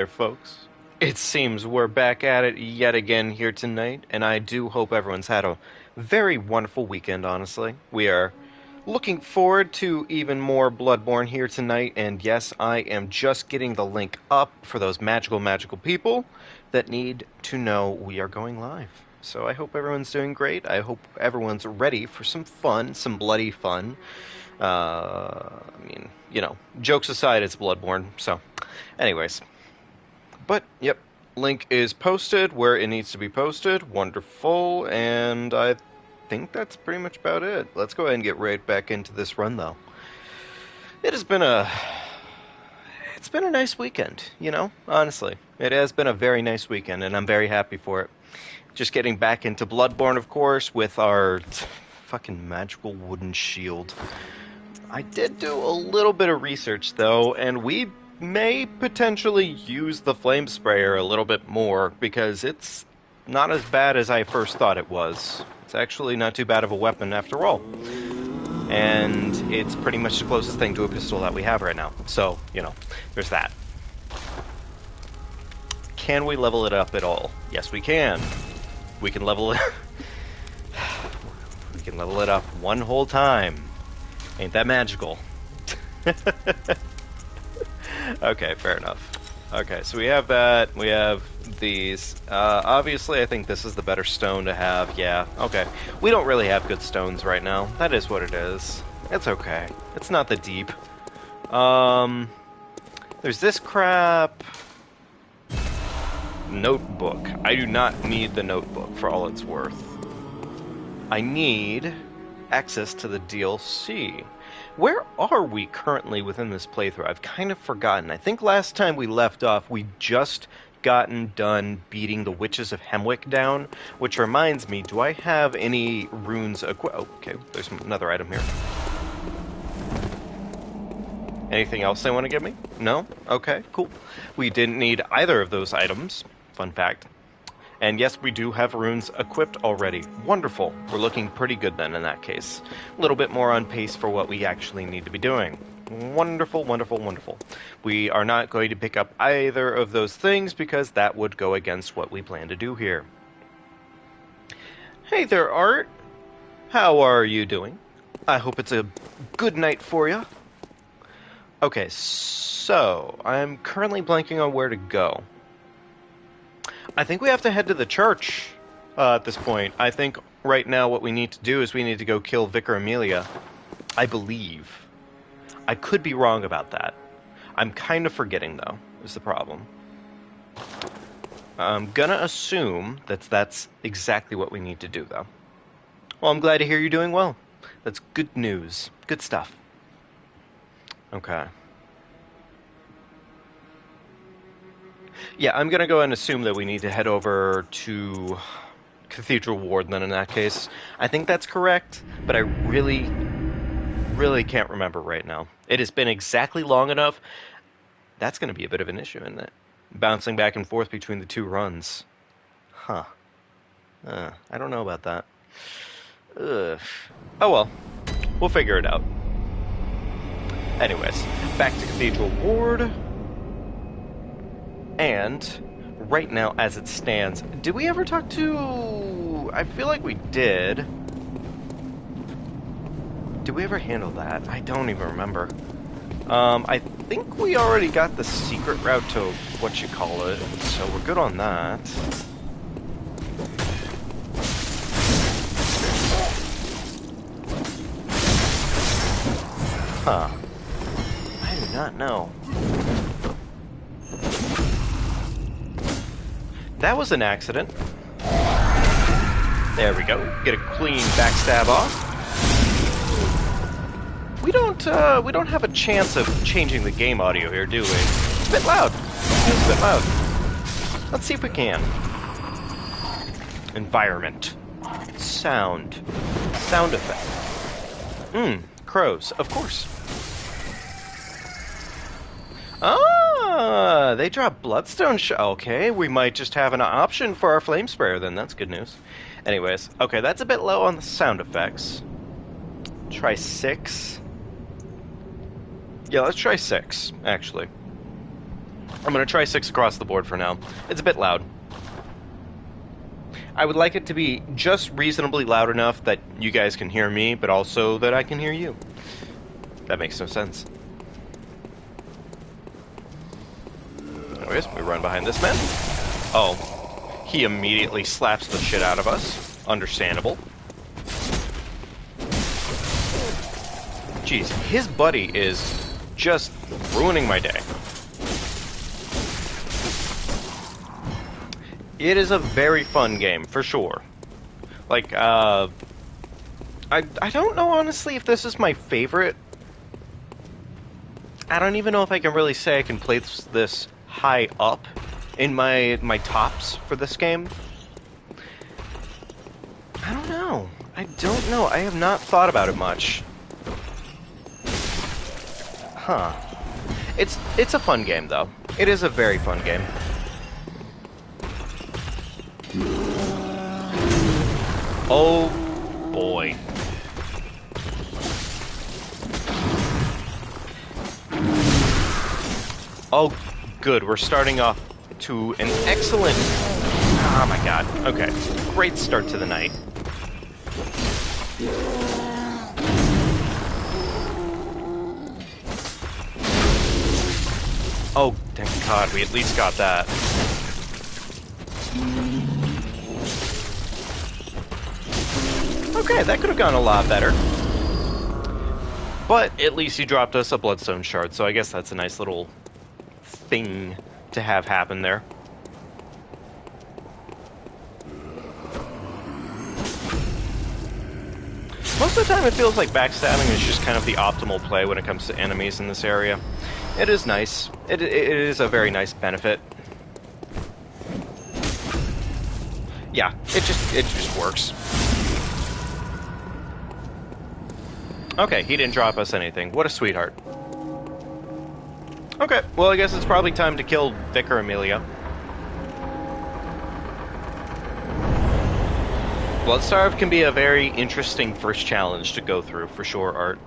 There, folks. It seems we're back at it yet again here tonight, and I do hope everyone's had a very wonderful weekend, honestly. We are looking forward to even more Bloodborne here tonight, and yes, I am just getting the link up for those magical people that need to know we are going live. So I hope everyone's doing great. I hope everyone's ready for some fun, some bloody fun. Jokes aside, it's Bloodborne, so anyways. But, yep, link is posted where it needs to be posted. Wonderful, and I think that's pretty much about it. Let's go ahead and get right back into this run, though. It has been it's been a nice weekend, honestly. It has been a very nice weekend, and I'm very happy for it. Just getting back into Bloodborne, of course, with our fucking magical wooden shield. I did do a little bit of research, though, and we may potentially use the flame sprayer a little bit more, because it's not as bad as I first thought it was. It's actually not too bad of a weapon after all. And it's pretty much the closest thing to a pistol that we have right now. So, there's that. Can we level it up at all? Yes, we can. We can level it... we can level it up one whole time. Ain't that magical? Okay, fair enough. Okay, so we have that. We have these. Obviously, I think this is the better stone to have. Yeah, okay. We don't really have good stones right now. That is what it is. It's okay. It's not the deep. There's this crap. Notebook. I do not need the notebook for all it's worth. I need access to the DLC. Where are we currently within this playthrough? I've kind of forgotten. I think last time we left off, we just gotten done beating the Witches of Hemwick down, which reminds me, do I have any runes equipped? Oh, okay, there's another item here. Anything else they want to give me? No? Okay, cool. We didn't need either of those items. Fun fact. And yes, we do have runes equipped already. Wonderful. We're looking pretty good then in that case. A little bit more on pace for what we actually need to be doing. Wonderful, wonderful, wonderful. We are not going to pick up either of those things because that would go against what we plan to do here. Hey there, Art. How are you doing? I hope it's a good night for you. Okay, so I'm currently blanking on where to go. I think we have to head to the church at this point. I think right now what we need to do is we need to go kill Vicar Amelia. I believe. I could be wrong about that. I'm kind of forgetting, though, is the problem. I'm gonna assume that that's exactly what we need to do, though. Well, I'm glad to hear you're doing well. That's good news. Good stuff. Okay. Yeah, I'm going to go and assume that we need to head over to Cathedral Ward then in that case. I think that's correct, but I really can't remember right now. It has been exactly long enough. That's going to be a bit of an issue, isn't it? Bouncing back and forth between the two runs. Huh. I don't know about that. Ugh. Oh well. We'll figure it out. Anyways, back to Cathedral Ward. And right now, as it stands, did we ever talk to... I feel like we did. Did we ever handle that? I don't even remember. I think we already got the secret route to whatchamacallit, so we're good on that. Huh. I do not know. That was an accident. There we go. Get a clean backstab off. We don't have a chance of changing the game audio here, do we? It's a bit loud. It's a bit loud. Let's see if we can. Environment. Sound. Sound effect. Crows, of course. Ah, they drop bloodstone okay, we might just have an option for our flame sprayer then. That's good news. Anyways, okay, that's a bit low on the sound effects. Try 6. Yeah, let's try 6, actually. I'm going to try 6 across the board for now. It's a bit loud. I would like it to be just reasonably loud enough that you guys can hear me, but also that I can hear you. That makes no sense. Anyways, we run behind this man. Oh, he immediately slaps the shit out of us. Understandable. Jeez, his buddy is just ruining my day. It is a very fun game, for sure. Like, I don't know, honestly, if this is my favorite. I don't even know if I can really say I can play this high up in my tops for this game. I don't know. I don't know. I have not thought about it much. Huh. It's a fun game, though. It is a very fun game. Oh, boy. Oh, good. We're starting off to an excellent... Oh, my God. Okay. Great start to the night. Oh, thank God. We at least got that. Okay, that could have gone a lot better. But at least he dropped us a Bloodstone shard, so I guess that's a nice little thing to have happen there. Most of the time it feels like backstabbing is just kind of the optimal play when it comes to enemies in this area. It is nice. It is a very nice benefit. Yeah, it just works. Okay, he didn't drop us anything. What a sweetheart. Okay, well I guess it's probably time to kill Vicar Amelia. Bloodstarved can be a very interesting first challenge to go through, for sure, Art.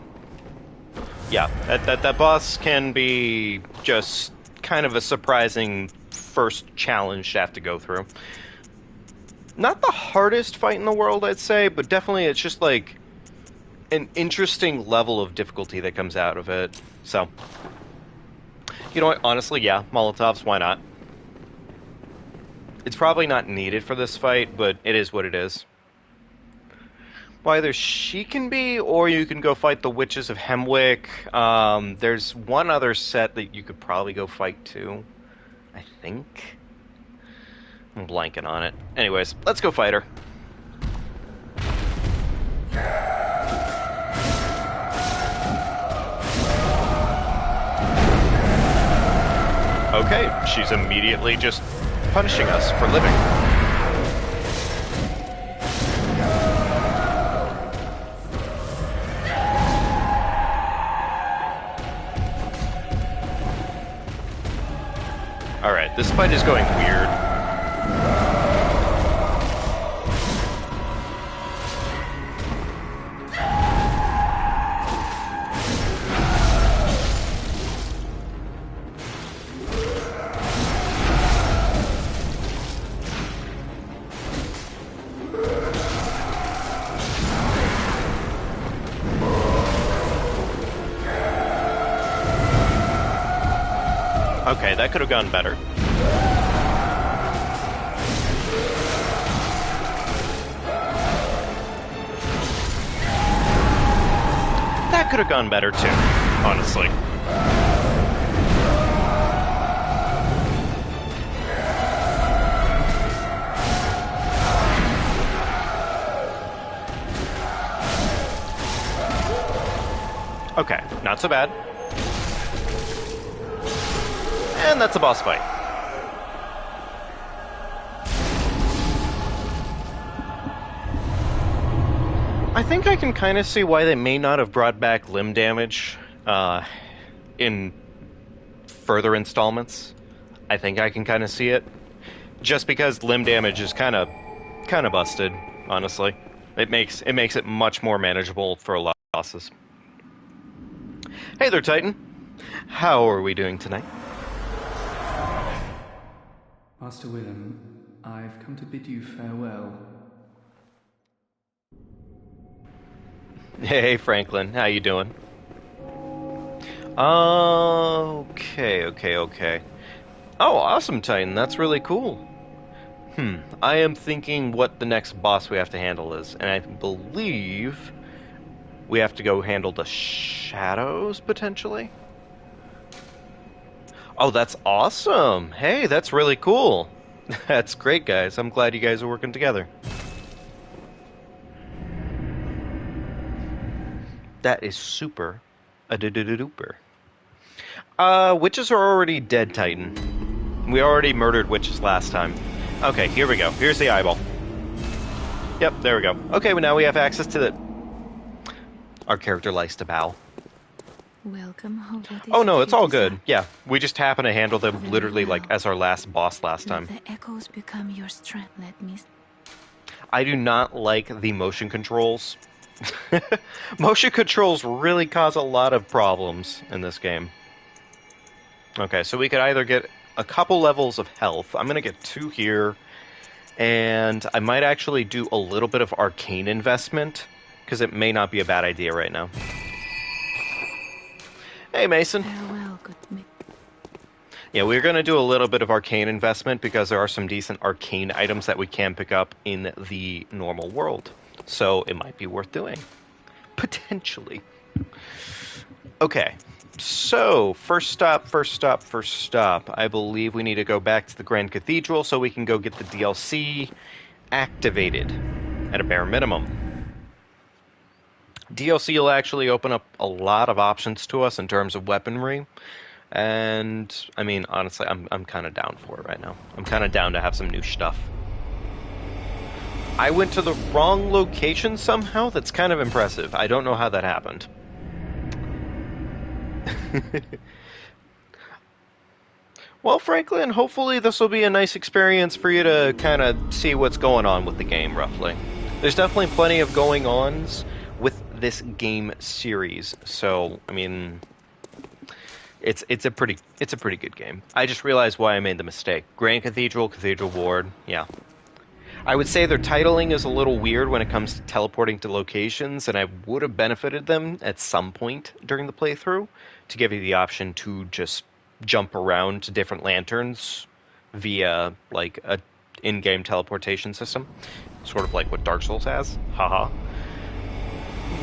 Yeah, that boss can be just kind of a surprising first challenge to have to go through. Not the hardest fight in the world, I'd say, but definitely it's just like an interesting level of difficulty that comes out of it. So, you know what, honestly, yeah, Molotovs, why not? It's probably not needed for this fight, but it is what it is. Well, either she can be, or you can go fight the Witches of Hemwick. There's one other set that you could probably go fight too, I think. I'm blanking on it. Anyways, let's go fight her. Okay, she's immediately just punishing us for living. Alright, this fight is going weird. Okay, that could have gone better. That could have gone better too, honestly. Okay, not so bad. And that's a boss fight. I think I can kind of see why they may not have brought back limb damage in further installments. I think I can kind of see it. Just because limb damage is kind of busted, honestly. It makes it much more manageable for a lot of bosses. Hey there, Titan. How are we doing tonight? Master Willem, I've come to bid you farewell. Hey, Franklin, how you doing? Okay. Oh, awesome, Titan. That's really cool. I am thinking what the next boss we have to handle is, and I believe we have to go handle the shadows, potentially? Oh, that's awesome! Hey, that's really cool! That's great, guys. I'm glad you guys are working together. That is super a-duper. Witches are already dead, Titan. We already murdered witches last time. Okay, here we go. Here's the eyeball. Yep, there we go. Okay, well now we have access to the... Our character likes to bow. Welcome. Oh no, it's all good. Yeah, we just happen to handle them literally like as our last boss last time. Let the echoes become your strength. Let me... I do not like the motion controls. Motion controls really cause a lot of problems in this game. Okay, so we could either get a couple levels of health. I'm going to get 2 here. And I might actually do a little bit of arcane investment, because it may not be a bad idea right now. Hey, Mason. Farewell, good me. Yeah, we're going to do a little bit of arcane investment, because there are some decent arcane items that we can pick up in the normal world. So it might be worth doing. Potentially. Okay. So, first stop. I believe we need to go back to the Grand Cathedral so we can go get the DLC activated at a bare minimum. DLC will actually open up a lot of options to us in terms of weaponry. And, I mean, honestly, I'm kind of down for it right now. I'm kind of down to have some new stuff. I went to the wrong location somehow? That's kind of impressive. I don't know how that happened. Well, Franklin, hopefully this will be a nice experience for you to kind of see what's going on with the game, roughly. There's definitely plenty of going-ons with this game series, so, I mean, it's a pretty good game. I just realized why I made the mistake. Grand Cathedral, Cathedral Ward, yeah. I would say their titling is a little weird when it comes to teleporting to locations, and I would have benefited them at some point during the playthrough to give you the option to just jump around to different lanterns via, like, a in-game teleportation system. Sort of like what Dark Souls has. Haha.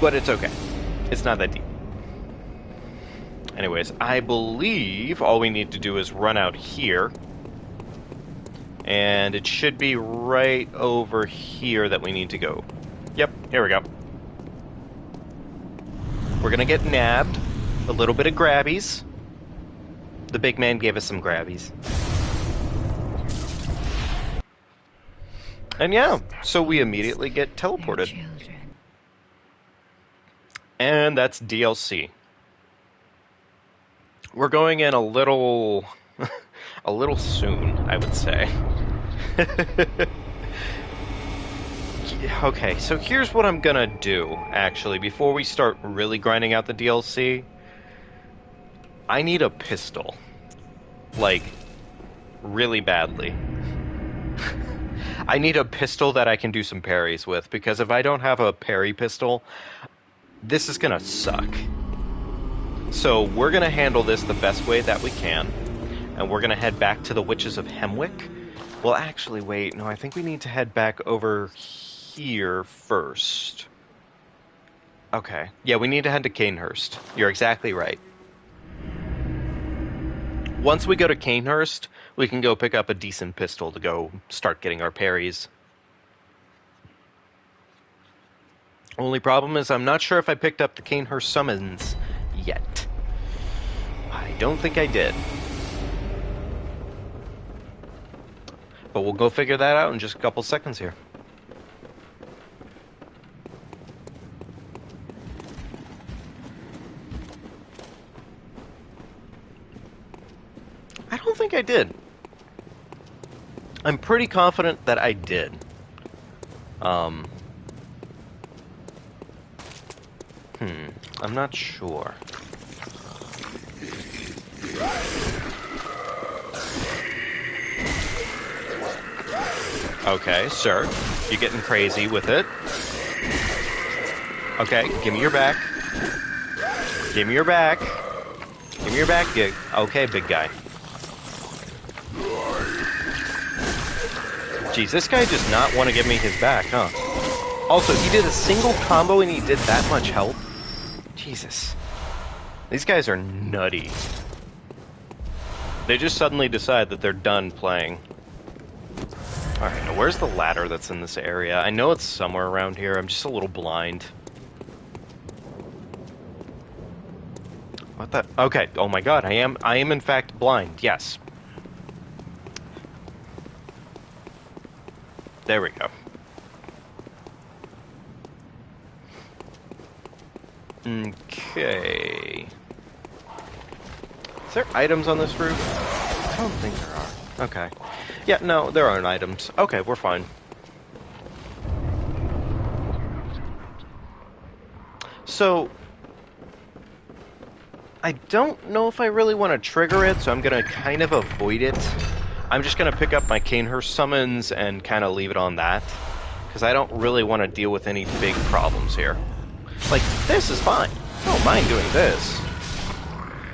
But it's okay. It's not that deep. Anyways, I believe all we need to do is run out here. And it should be right over here that we need to go. Yep, here we go. We're gonna get nabbed. A little bit of grabbies. The big man gave us some grabbies. And yeah, so we immediately get teleported. And that's DLC. We're going in a little... a little soon, I would say. Okay, so here's what I'm gonna do, actually, before we start really grinding out the DLC. I need a pistol. Like, really badly. I need a pistol that I can do some parries with, because if I don't have a parry pistol, this is gonna suck. So we're gonna handle this the best way that we can. And we're going to head back to the Witches of Hemwick. Well, actually, wait. No, I think we need to head back over here first. Okay. Yeah, we need to head to Canehurst. You're exactly right. Once we go to Canehurst, we can go pick up a decent pistol to go start getting our parries. Only problem is I'm not sure if I picked up the Canehurst summons yet. I don't think I did. But we'll go figure that out in just a couple seconds here. I don't think I did. I'm pretty confident that I did. I'm not sure. Okay, sir. You're getting crazy with it. Okay, give me your back. Give me your back. Give me your back, gig. Okay, big guy. Jeez, this guy does not want to give me his back, huh? Also, he did a single combo and he did that much help? Jesus. These guys are nutty. They just suddenly decide that they're done playing. Alright, now where's the ladder that's in this area? I know it's somewhere around here. I'm just a little blind. What the? Okay, oh my god, I am in fact blind, yes. There we go. Okay. Is there items on this roof? I don't think there are. Okay. Yeah, no, there aren't items. Okay, we're fine. So, I don't know if I really want to trigger it, so I'm going to kind of avoid it. I'm just going to pick up my Canehurst summons and kind of leave it on that, because I don't really want to deal with any big problems here. Like, this is fine. I don't mind doing this.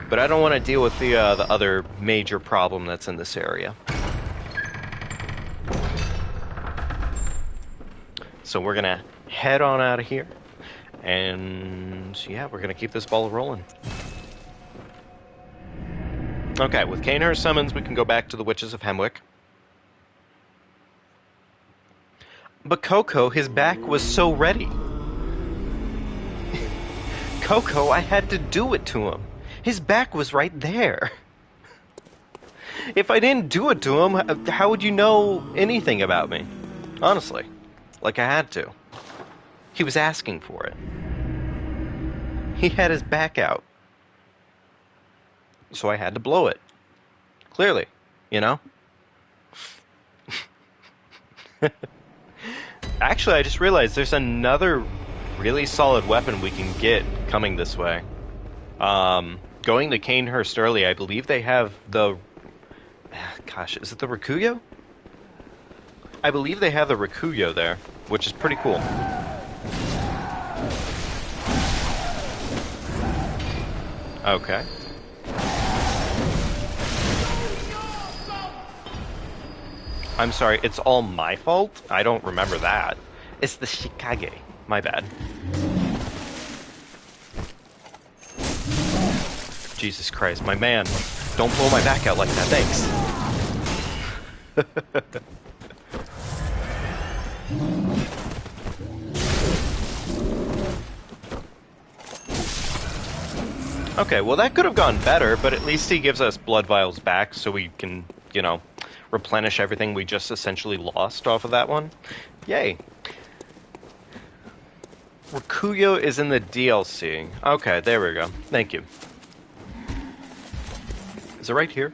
But I don't want to deal with the other major problem that's in this area. So we're going to head on out of here. And, yeah, we're going to keep this ball rolling. Okay, with Canehurst summons, we can go back to the Witches of Hemwick. But Coco, his back was so ready. Coco, I had to do it to him. His back was right there. If I didn't do it to him, how would you know anything about me? Honestly. Like I had to. He was asking for it. He had his back out. So I had to blow it. Clearly. You know? Actually, I just realized there's another really solid weapon we can get coming this way. Going to Canehurst early, I believe they have the... Gosh, is it the Rikuyo? I believe they have the Rikuyo there, which is pretty cool. Okay. I'm sorry, it's all my fault? I don't remember that. It's the Shikage. My bad. Jesus Christ, my man. Don't blow my back out like that, thanks. Okay, well that could have gone better, but at least he gives us blood vials back so we can, you know, replenish everything we just essentially lost off of that one. Yay. Rikuyo is in the DLC. Okay, there we go. Thank you. Is it right here?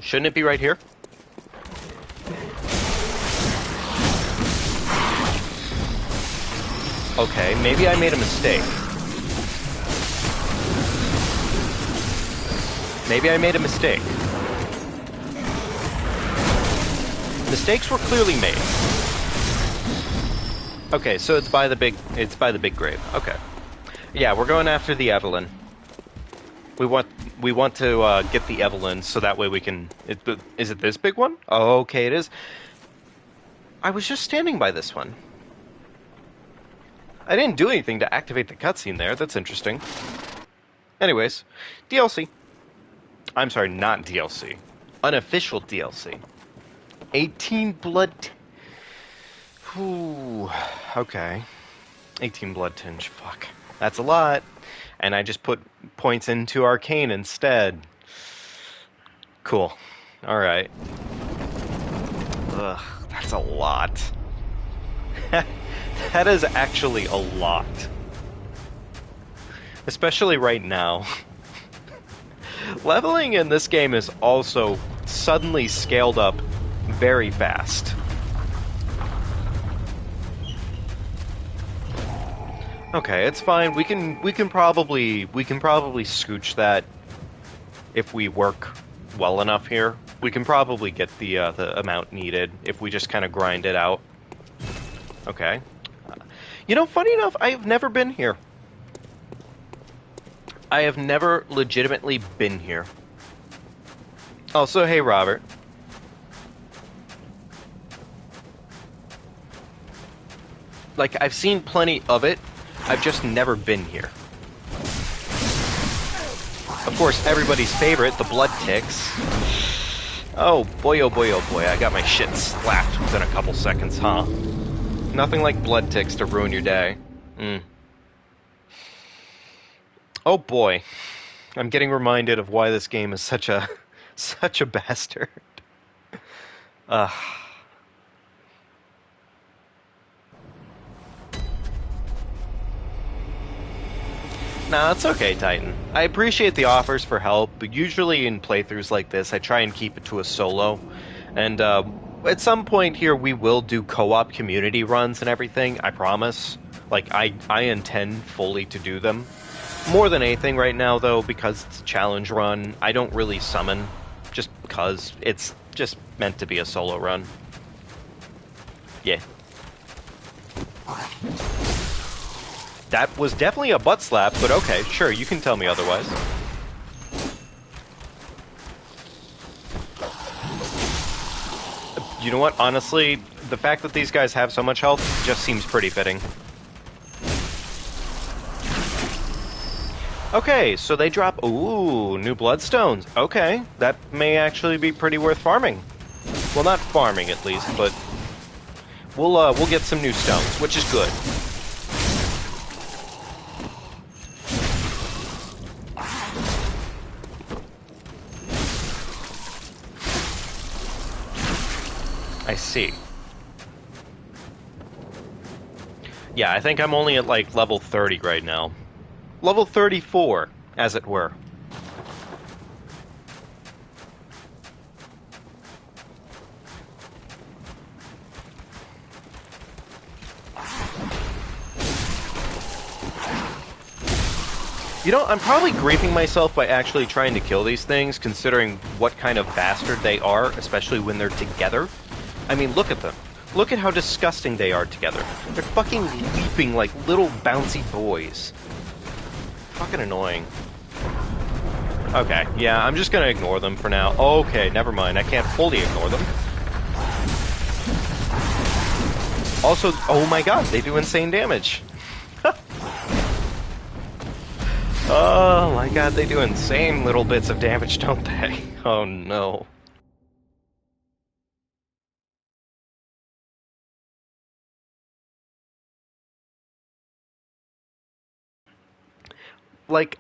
Shouldn't it be right here? Okay, maybe I made a mistake. Maybe I made a mistake. Mistakes were clearly made. Okay, so it's by the big grave. Okay. Yeah, we're going after the Evelyn. We want to get the Evelyn so that way we can... Is it this big one? Oh, okay, it is. I was just standing by this one. I didn't do anything to activate the cutscene there. That's interesting. Anyways, DLC. I'm sorry, not DLC. Unofficial DLC. 18 blood... Ooh, okay. 18 blood tinge, fuck. That's a lot. And I just put points into Arcane instead. Cool. Alright. Ugh, that's a lot. That is actually a lot. Especially right now. Leveling in this game is also suddenly scaled up very fast. Okay, it's fine. We can probably scooch that if we work well enough here. We can probably get the amount needed if we just kind of grind it out. Okay. You know, funny enough, I have never been here. I have never legitimately been here. Also, hey, Robert. Like, I've seen plenty of it. I've just never been here. Of course, everybody's favorite, the blood ticks. Oh boy, I got my shit slapped within a couple seconds, huh? Nothing like blood ticks to ruin your day. Oh boy. I'm getting reminded of why this game is such a bastard. Ugh. Nah, it's okay, Titan. I appreciate the offers for help, but usually in playthroughs like this, I try and keep it to a solo. And at some point here, we will do co-op community runs and everything, I promise. Like, I intend fully to do them. More than anything right now, though, because it's a challenge run, I don't really summon, just because it's just meant to be a solo run. Yeah. That was definitely a butt slap, but okay, sure, you can tell me otherwise. You know what, honestly, the fact that these guys have so much health just seems pretty fitting. Okay, so they drop, ooh, new bloodstones. Okay, that may actually be pretty worth farming. Well, not farming at least, but we'll get some new stones, which is good. I see. Yeah, I think I'm only at like level 30 right now. Level 34, as it were. You know, I'm probably griefing myself by actually trying to kill these things, considering what kind of bastard they are, especially when they're together. I mean, look at them. Look at how disgusting they are together. They're fucking leaping like little bouncy boys. Fucking annoying. Okay, yeah, I'm just gonna ignore them for now. Okay, never mind. I can't fully ignore them. Also, oh my god, they do insane damage. Oh my god, they do insane little bits of damage, don't they? Oh no. Like,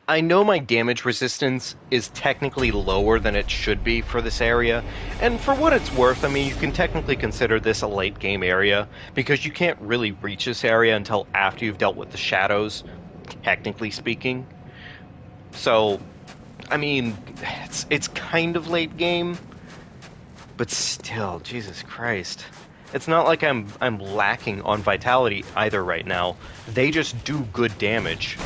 I know my damage resistance is technically lower than it should be for this area, and for what it's worth, I mean, you can technically consider this a late game area, because you can't really reach this area until after you've dealt with the shadows, technically speaking. So, I mean, it's kind of late game, but still, Jesus Christ. It's not like I'm lacking on vitality either right now. They just do good damage.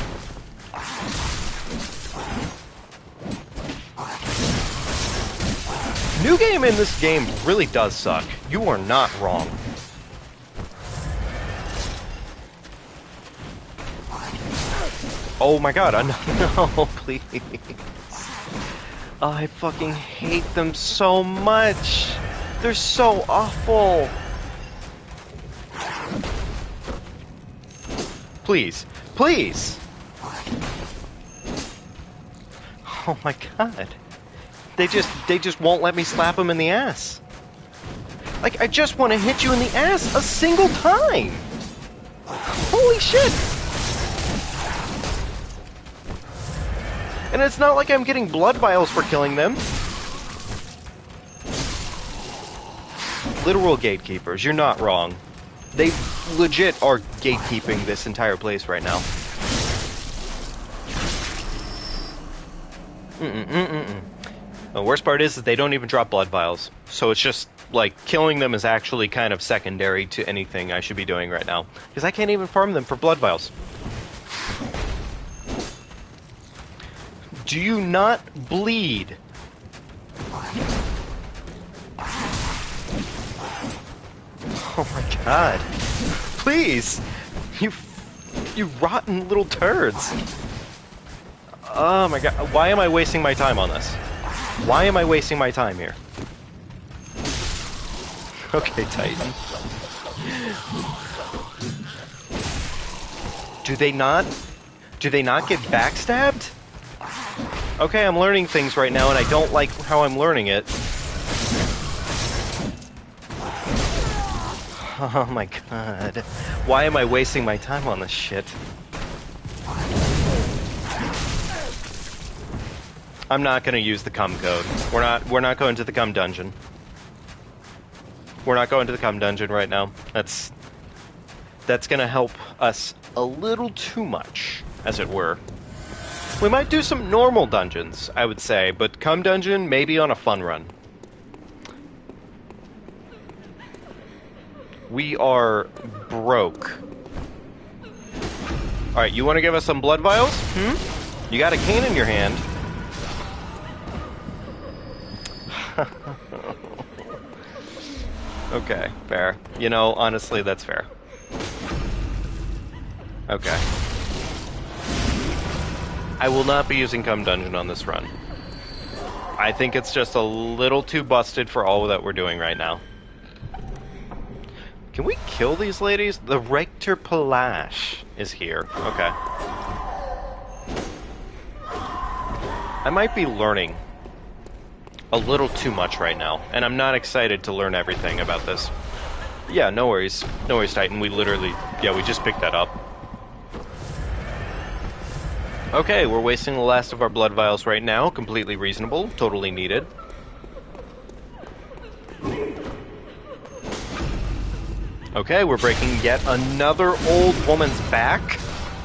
New game in this game really does suck. You are not wrong. Oh my god, no, please. Oh, I fucking hate them so much. They're so awful. Please, please. Oh my god. They just won't let me slap them in the ass. Like, I just want to hit you in the ass a single time. Holy shit. And it's not like I'm getting blood vials for killing them. Literal gatekeepers, you're not wrong. They legit are gatekeeping this entire place right now. The worst part is that they don't even drop blood vials. So it's just, like, killing them is actually kind of secondary to anything I should be doing right now. Because I can't even farm them for blood vials. Do you not bleed? Oh my god. Please! You rotten little turds. Oh my god. Why am I wasting my time on this? Why am I wasting my time here? Okay, Titan. Do they not get backstabbed? Okay, I'm learning things right now and I don't like how I'm learning it. Oh my god. Why am I wasting my time on this shit? I'm not gonna use the cum code. We're not going to the cum dungeon. We're not going to the cum dungeon right now. That's gonna help us a little too much, as it were. We might do some normal dungeons, I would say, but cum dungeon, maybe on a fun run. We are broke. Alright, you want to give us some blood vials? You got a cane in your hand. Okay, fair. You know, honestly, that's fair. Okay. I will not be using Cum Dungeon on this run. I think it's just a little too busted for all that we're doing right now. Can we kill these ladies? The Rector Palash is here. Okay. I might be learning a little too much right now, and I'm not excited to learn everything about this. Yeah, no worries. No worries, Titan. We literally... Yeah, we just picked that up. Okay, we're wasting the last of our blood vials right now. Completely reasonable. Totally needed. Okay, we're breaking yet another old woman's back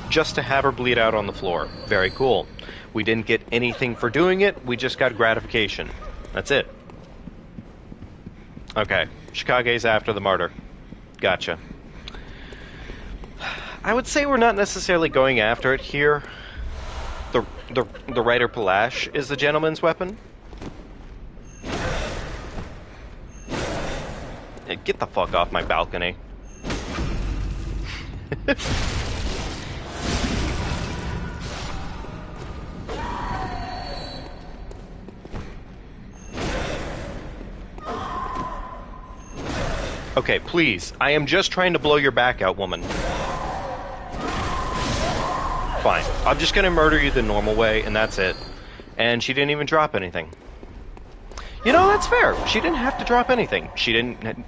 just to have her bleed out on the floor. Very cool. We didn't get anything for doing it. We just got gratification. That's it. Okay, Shikage's after the martyr. Gotcha. I would say we're not necessarily going after it here. The Rider Palash is the gentleman's weapon. Hey, get the fuck off my balcony. Okay, please. I am just trying to blow your back out, woman. Fine. I'm just gonna murder you the normal way, and that's it. And she didn't even drop anything. You know, that's fair. She didn't have to drop anything. She didn't...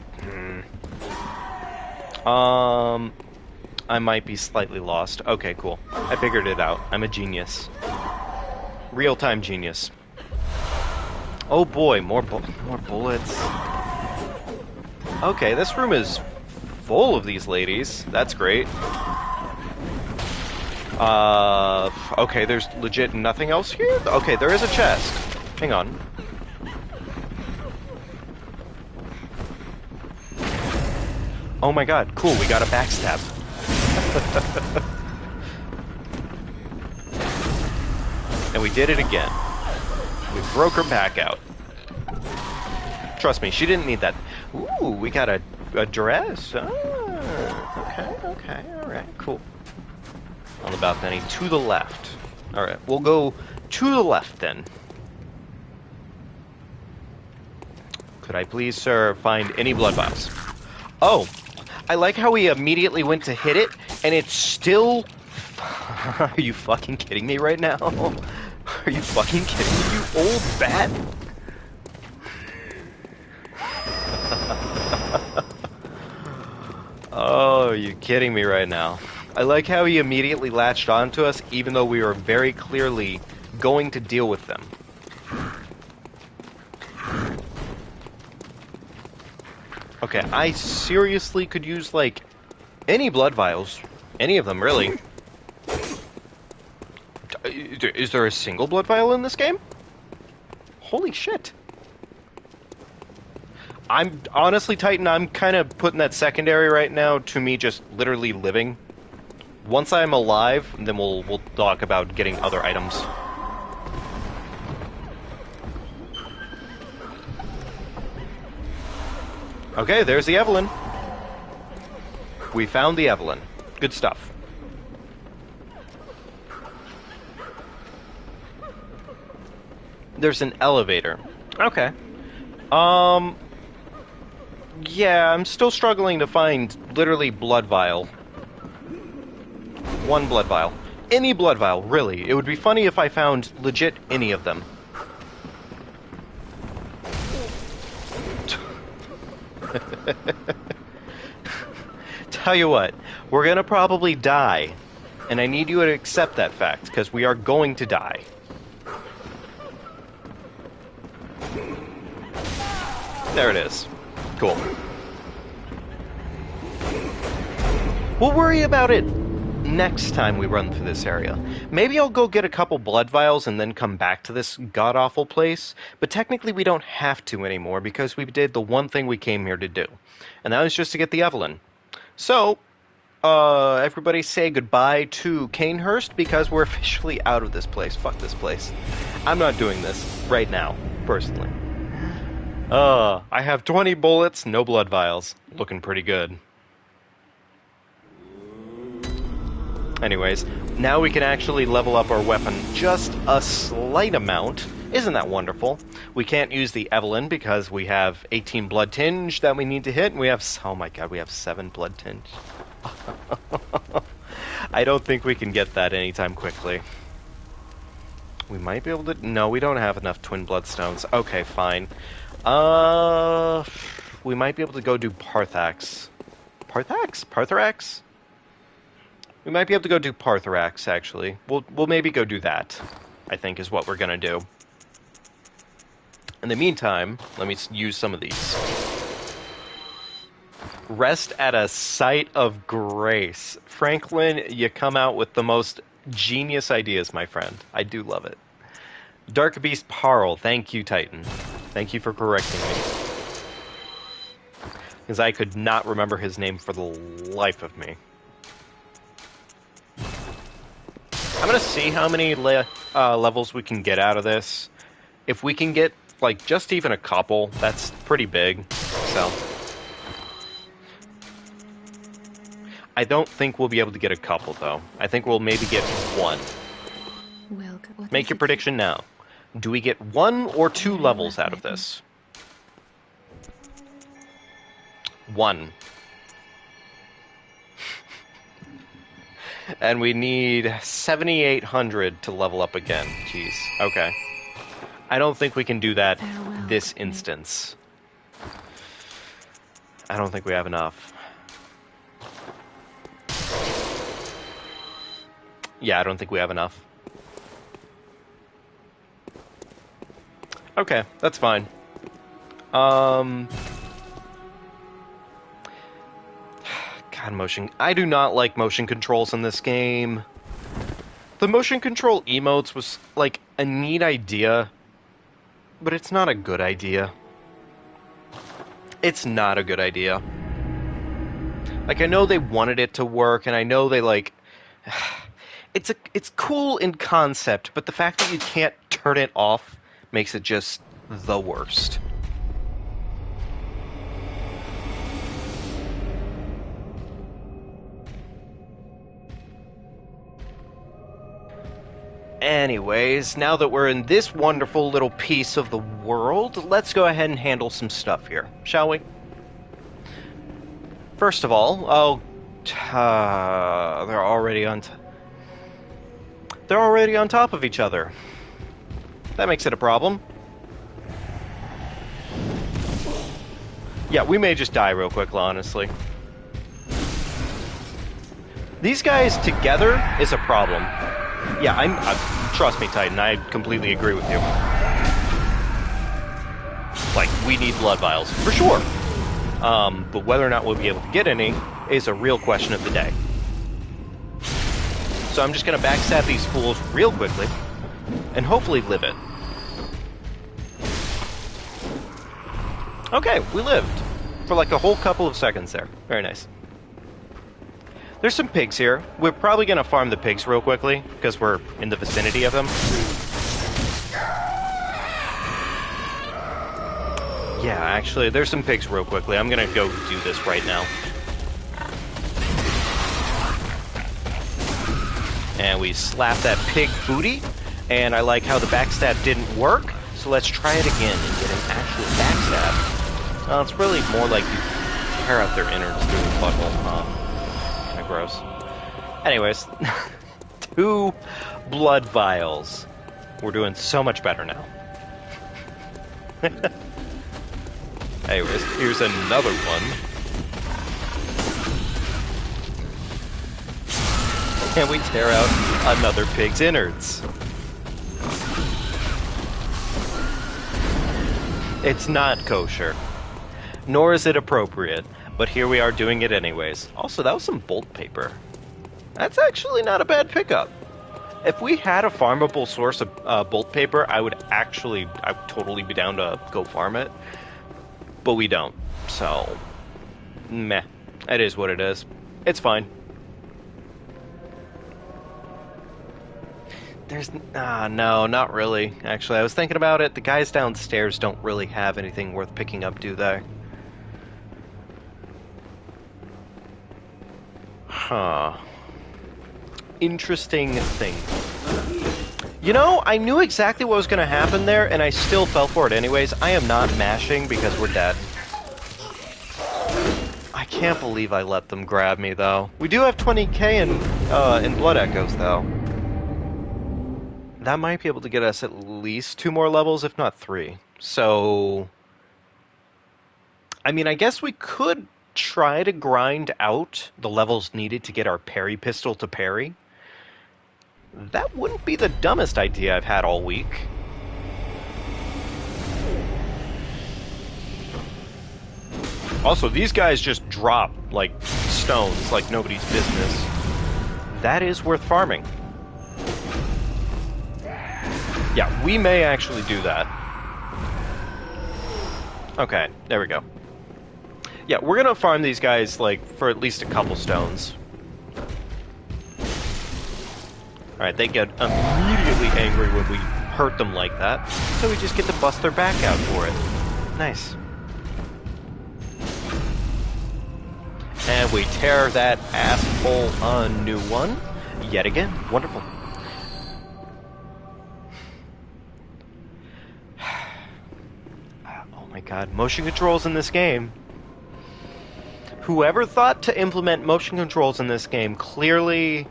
I might be slightly lost. Okay, cool. I figured it out. I'm a genius. Real-time genius. Oh boy, more bullets. Okay, this room is full of these ladies. That's great. Okay, there's legit nothing else here? Okay, there is a chest. Hang on. Oh my god, cool, we got a backstab. And we did it again. We broke her back out. Trust me, she didn't need that. Ooh, we got a dress. Oh, okay, alright, cool. On the balcony, to the left. Alright, we'll go to the left then. Could I please, sir, find any blood vials? Oh, I like how we immediately went to hit it, and it's still... Are you fucking kidding me right now? Are you fucking kidding me, you old bat? Oh, you're kidding me right now. I like how he immediately latched onto us, even though we were very clearly going to deal with them. Okay, I seriously could use, like, any blood vials. Any of them, really. Is there a single blood vial in this game? Holy shit. I'm honestly, Titan, I'm kind of putting that secondary right now to me just literally living. Once I'm alive, then we'll talk about getting other items. Okay, there's the Evelyn. We found the Evelyn. Good stuff. There's an elevator. Okay. Yeah, I'm still struggling to find literally blood vial. One blood vial. Any blood vial, really. It would be funny if I found legit any of them. Tell you what, we're gonna probably die. And I need you to accept that fact, because we are going to die. There it is. Cool. We'll worry about it next time we run through this area. Maybe I'll go get a couple blood vials and then come back to this god-awful place, but technically we don't have to anymore because we did the one thing we came here to do, and that was just to get the Evelyn. So, everybody say goodbye to Canehurst because we're officially out of this place. Fuck this place. I'm not doing this right now, personally. I have 20 bullets, no blood vials. Looking pretty good. Anyways, now we can actually level up our weapon just a slight amount. Isn't that wonderful? We can't use the Evelyn because we have 18 blood tinge that we need to hit, and we have, oh my god, we have 7 blood tinge. I don't think we can get that anytime quickly. We might be able to, no, we don't have enough twin bloodstones. Okay, fine. We might be able to go do Parthax. Partharax? We might be able to go do Partharax, actually. We'll maybe go do that, I think, is what we're gonna do. In the meantime, let me use some of these. Rest at a site of grace. Franklin, you come out with the most genius ideas, my friend. I do love it. Dark Beast Parl, thank you, Titan. Thank you for correcting me. Because I could not remember his name for the life of me. I'm gonna see how many levels we can get out of this. If we can get, like, just even a couple, that's pretty big, so. I don't think we'll be able to get a couple, though. I think we'll maybe get one. Make your prediction now. Do we get 1 or 2 levels out of this? 1. And we need 7,800 to level up again. Jeez. Okay. I don't think we can do that this instance. I don't think we have enough. Yeah, I don't think we have enough. Okay, that's fine. God, motion. I do not like motion controls in this game. The motion control emotes was, like, a neat idea, but it's not a good idea. It's not a good idea. Like, I know they wanted it to work, and I know they, like... It's cool in concept, but the fact that you can't turn it off makes it just the worst. Anyways, now that we're in this wonderful little piece of the world, let's go ahead and handle some stuff here, shall we? First of all, they're already on top of each other. That makes it a problem. Yeah, we may just die real quick, honestly. These guys together is a problem. Yeah, trust me, Titan, I completely agree with you. Like, we need blood vials, for sure. But whether or not we'll be able to get any is a real question of the day. So I'm just gonna backstab these fools real quickly, and hopefully live it. Okay, we lived. For like a whole couple of seconds there. Very nice. There's some pigs here. We're probably gonna farm the pigs real quickly, because we're in the vicinity of them. Yeah, actually, there's some pigs real quickly. I'm gonna go do this right now. And we slap that pig booty. And I like how the backstab didn't work. So let's try it again and get an actual backstab. It's really more like you tear out their innards through the butthole. Kind of gross. Anyways, 2 blood vials. We're doing so much better now. Anyways, here's another one. And we tear out another pig's innards. It's not kosher. Nor is it appropriate. But here we are doing it anyways. Also, that was some bolt paper. That's actually not a bad pickup. If we had a farmable source of bolt paper, I would totally be down to go farm it. But we don't. So, meh. It is what it is. It's fine. No, not really. Actually, I was thinking about it. The guys downstairs don't really have anything worth picking up, do they? Huh. Interesting thing. You know, I knew exactly what was going to happen there, and I still fell for it anyways. I am not mashing because we're dead. I can't believe I let them grab me, though. We do have 20k in Blood Echoes, though. That might be able to get us at least 2 more levels, if not 3. So, I mean, I guess we could try to grind out the levels needed to get our parry pistol to parry. That wouldn't be the dumbest idea I've had all week. Also, these guys just drop like stones, like nobody's business. That is worth farming. Yeah, we may actually do that. Okay, there we go. Yeah, we're gonna farm these guys, like, for at least a couple stones. Alright, they get immediately angry when we hurt them like that, so we just get to bust their back out for it. Nice. And we tear that asshole a new one. Yet again. Wonderful. Oh my god, motion controls in this game. Whoever thought to implement motion controls in this game clearly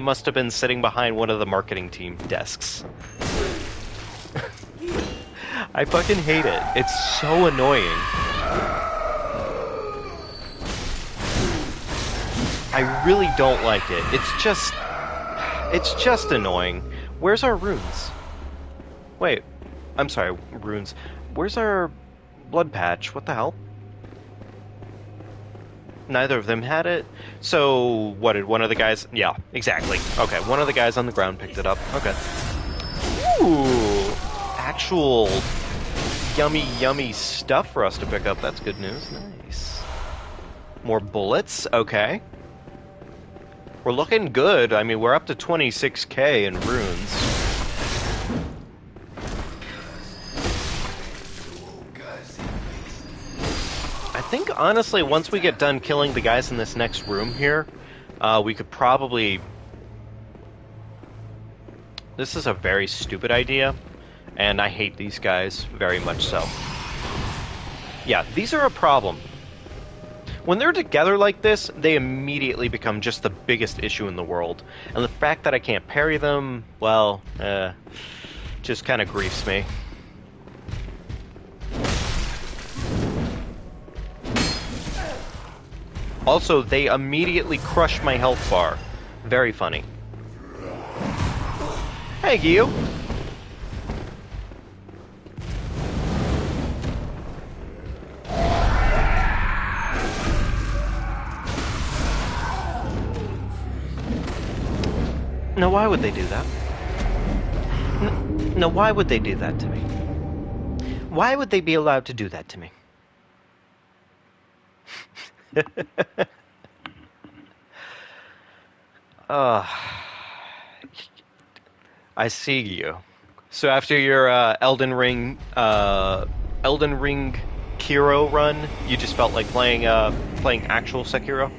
must have been sitting behind one of the marketing team desks. I fucking hate it. It's so annoying. I really don't like it. It's just annoying. Where's our runes? Wait, I'm sorry, runes. Where's our blood patch? What the hell? Neither of them had it. So, what did one of the guys... Yeah, exactly. Okay, one of the guys on the ground picked it up. Okay. Ooh, actual yummy stuff for us to pick up. That's good news. Nice. More bullets. Okay. We're looking good. I mean, we're up to 26k in runes. I think, honestly, once we get done killing the guys in this next room here, we could probably... This is a very stupid idea, and I hate these guys very much so. Yeah, these are a problem. When they're together like this, they immediately become just the biggest issue in the world. And the fact that I can't parry them, well, just kind of griefs me. Also, they immediately crush my health bar. Very funny. Hey, Gio. Now, why would they do that? No, why would they do that to me? Why would they be allowed to do that to me? I see you. So after your Elden Ring Kiro run, you just felt like playing actual Sekiro?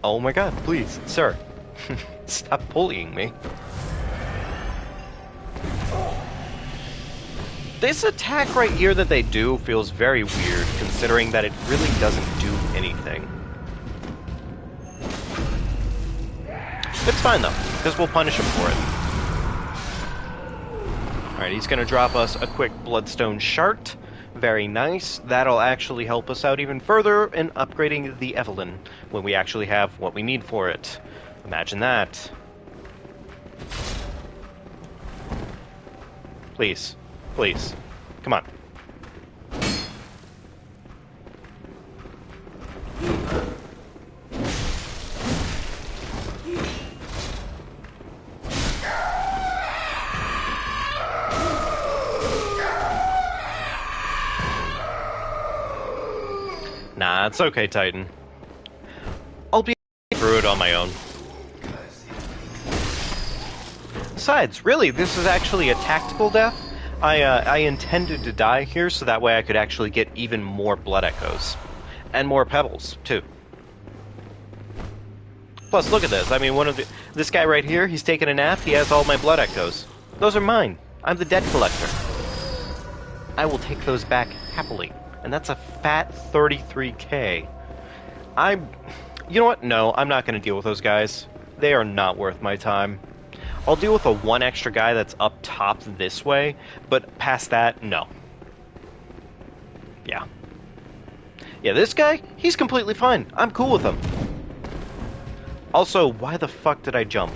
Oh my god, please, sir. Stop bullying me. This attack right here that they do feels very weird, considering that it really doesn't do anything. It's fine though, because we'll punish him for it. Alright, he's going to drop us a quick Bloodstone Shard. Very nice. That'll actually help us out even further in upgrading the Evelyn when we actually have what we need for it. Imagine that. Please. Please. Come on. Nah, it's okay, Titan. I'll be through it on my own. Besides, really, this is actually a tactical death. I intended to die here so that way I could actually get even more blood echoes. And more pebbles, too. Plus, look at this. I mean, this guy right here, he's taking a nap, he has all my blood echoes. Those are mine. I'm the debt collector. I will take those back happily. And that's a fat 33k. You know what? No, I'm not going to deal with those guys. They are not worth my time. I'll deal with the one extra guy that's up top this way, but past that, no. Yeah. Yeah, this guy, he's completely fine. I'm cool with him. Also, why the fuck did I jump?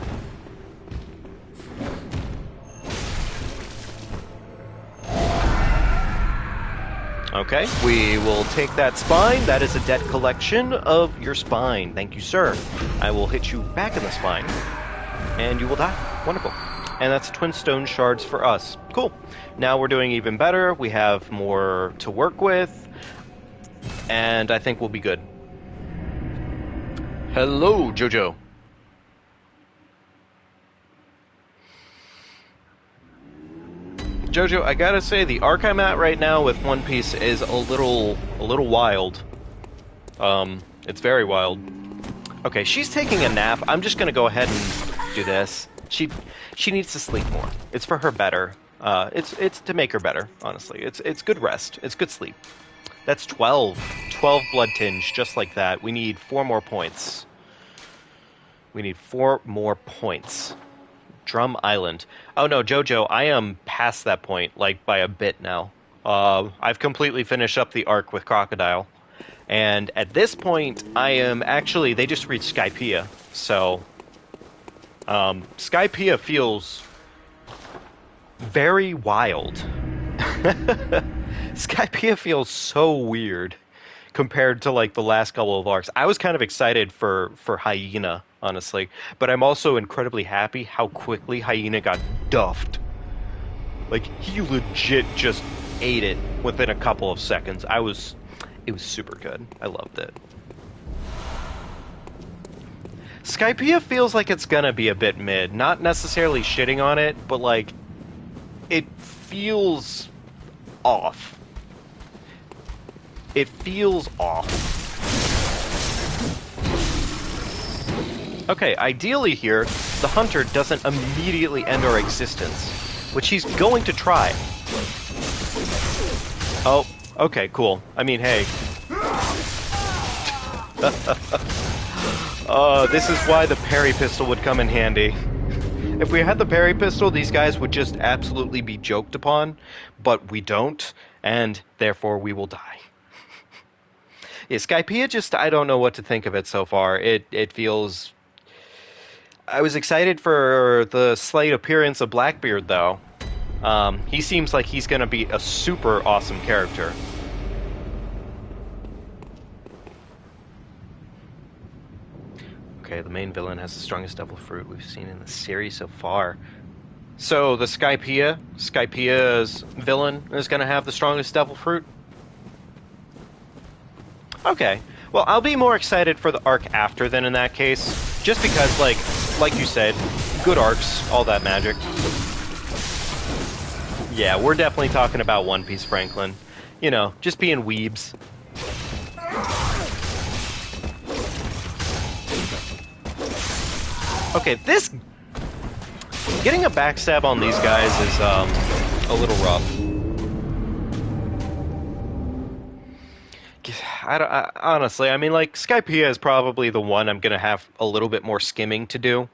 Okay, we will take that spine. That is a debt collection of your spine. Thank you, sir. I will hit you back in the spine, and you will die. Wonderful. And that's twin stone shards for us. Cool. Now we're doing even better. We have more to work with, and I think we'll be good. Hello, Jojo. Jojo, I gotta say, the arc I'm at right now with One Piece is a little wild. It's very wild. Okay, she's taking a nap. I'm just gonna go ahead and do this. She needs to sleep more. It's for her better. It's to make her better, honestly. It's good rest. It's good sleep. That's 12 blood tinge, just like that. We need 4 more points. We need 4 more points. Drum Island. Oh no, Jojo, I am past that point, like, by a bit now. I've completely finished up the arc with Crocodile. And at this point, I am actually... They just reached Skypiea, so... Skypiea feels... very wild. Skypiea feels so weird compared to, like, the last couple of arcs. I was kind of excited for Hyena, honestly. But I'm also incredibly happy how quickly Hyena got duffed. Like, he legit just ate it within a couple of seconds. It was super good. I loved it. Skypiea feels like it's gonna be a bit mid. Not necessarily shitting on it, but, like, it feels off. It feels off. Okay, ideally here, the hunter doesn't immediately end our existence, which he's going to try. Oh, okay, cool. I mean, hey. This is why the parry pistol would come in handy. If we had the parry pistol, these guys would just absolutely be joked upon, but we don't, and therefore we will die. Yeah, Skypiea just, I don't know what to think of it so far. It feels... I was excited for the slight appearance of Blackbeard, though. He seems like he's going to be a super awesome character. Okay, the main villain has the strongest devil fruit we've seen in the series so far. So the Skypiea's villain is going to have the strongest devil fruit? Okay. Well, I'll be more excited for the arc after then in that case. Just because, like you said, good arcs, all that magic. Yeah, we're definitely talking about One Piece, Franklin. You know, just being weebs. Okay, this... Getting a backstab on these guys is, a little rough. Honestly, I mean, like, Skypiea is probably the one I'm gonna have a little bit more skimming to do,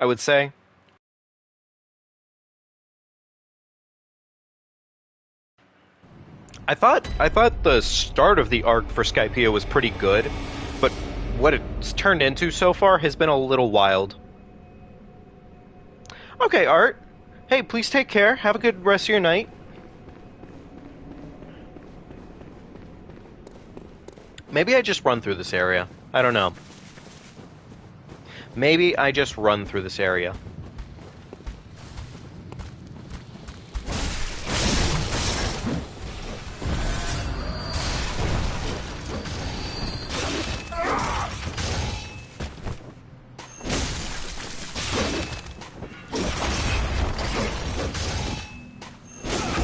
I would say. I thought the start of the arc for Skypiea was pretty good, but what it's turned into so far has been a little wild. Okay, Art. Hey, please take care. Have a good rest of your night. Maybe I just run through this area. I don't know. Maybe I just run through this area.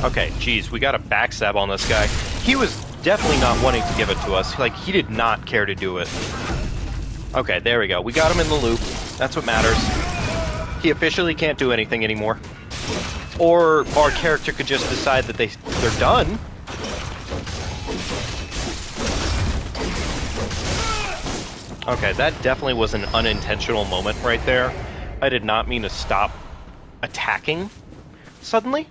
Okay, geez, we got a backstab on this guy. He was definitely not wanting to give it to us. Like, he did not care to do it. Okay, there we go. We got him in the loop. That's what matters. He officially can't do anything anymore. Or our character could just decide that they're done. Okay, that definitely was an unintentional moment right there. I did not mean to stop attacking suddenly.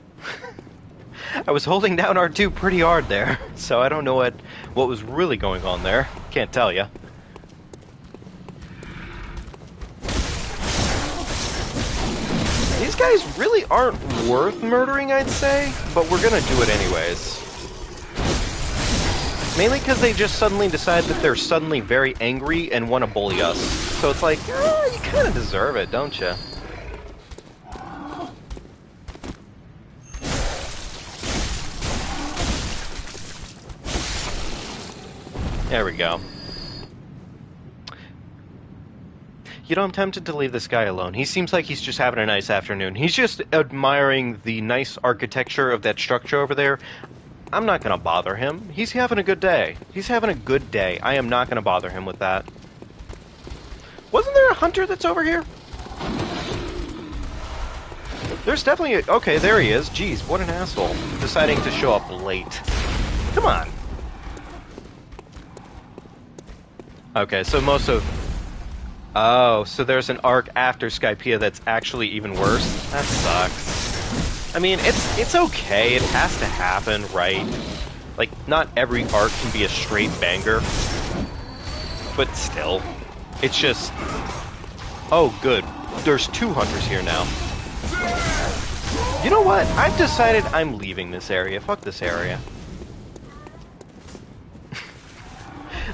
I was holding down R2 pretty hard there, so I don't know what was really going on there. Can't tell you. These guys really aren't worth murdering, I'd say, but we're gonna do it anyways. Mainly because they just suddenly decide that they're suddenly very angry and want to bully us. So it's like, you kind of deserve it, don't you? There we go. You know, I'm tempted to leave this guy alone. He seems like he's just having a nice afternoon. He's just admiring the nice architecture of that structure over there. I'm not going to bother him. He's having a good day. He's having a good day. I am not going to bother him with that. Wasn't there a hunter that's over here? There's definitely a... Okay, there he is. Jeez, what an asshole. Deciding to show up late. Come on. Okay, so most of... Oh, so there's an arc after Skypiea that's actually even worse? That sucks. I mean, it's okay. It has to happen, right? Like, not every arc can be a straight banger. But still. It's just... Oh, good. There's 2 hunters here now. You know what? I've decided I'm leaving this area. Fuck this area.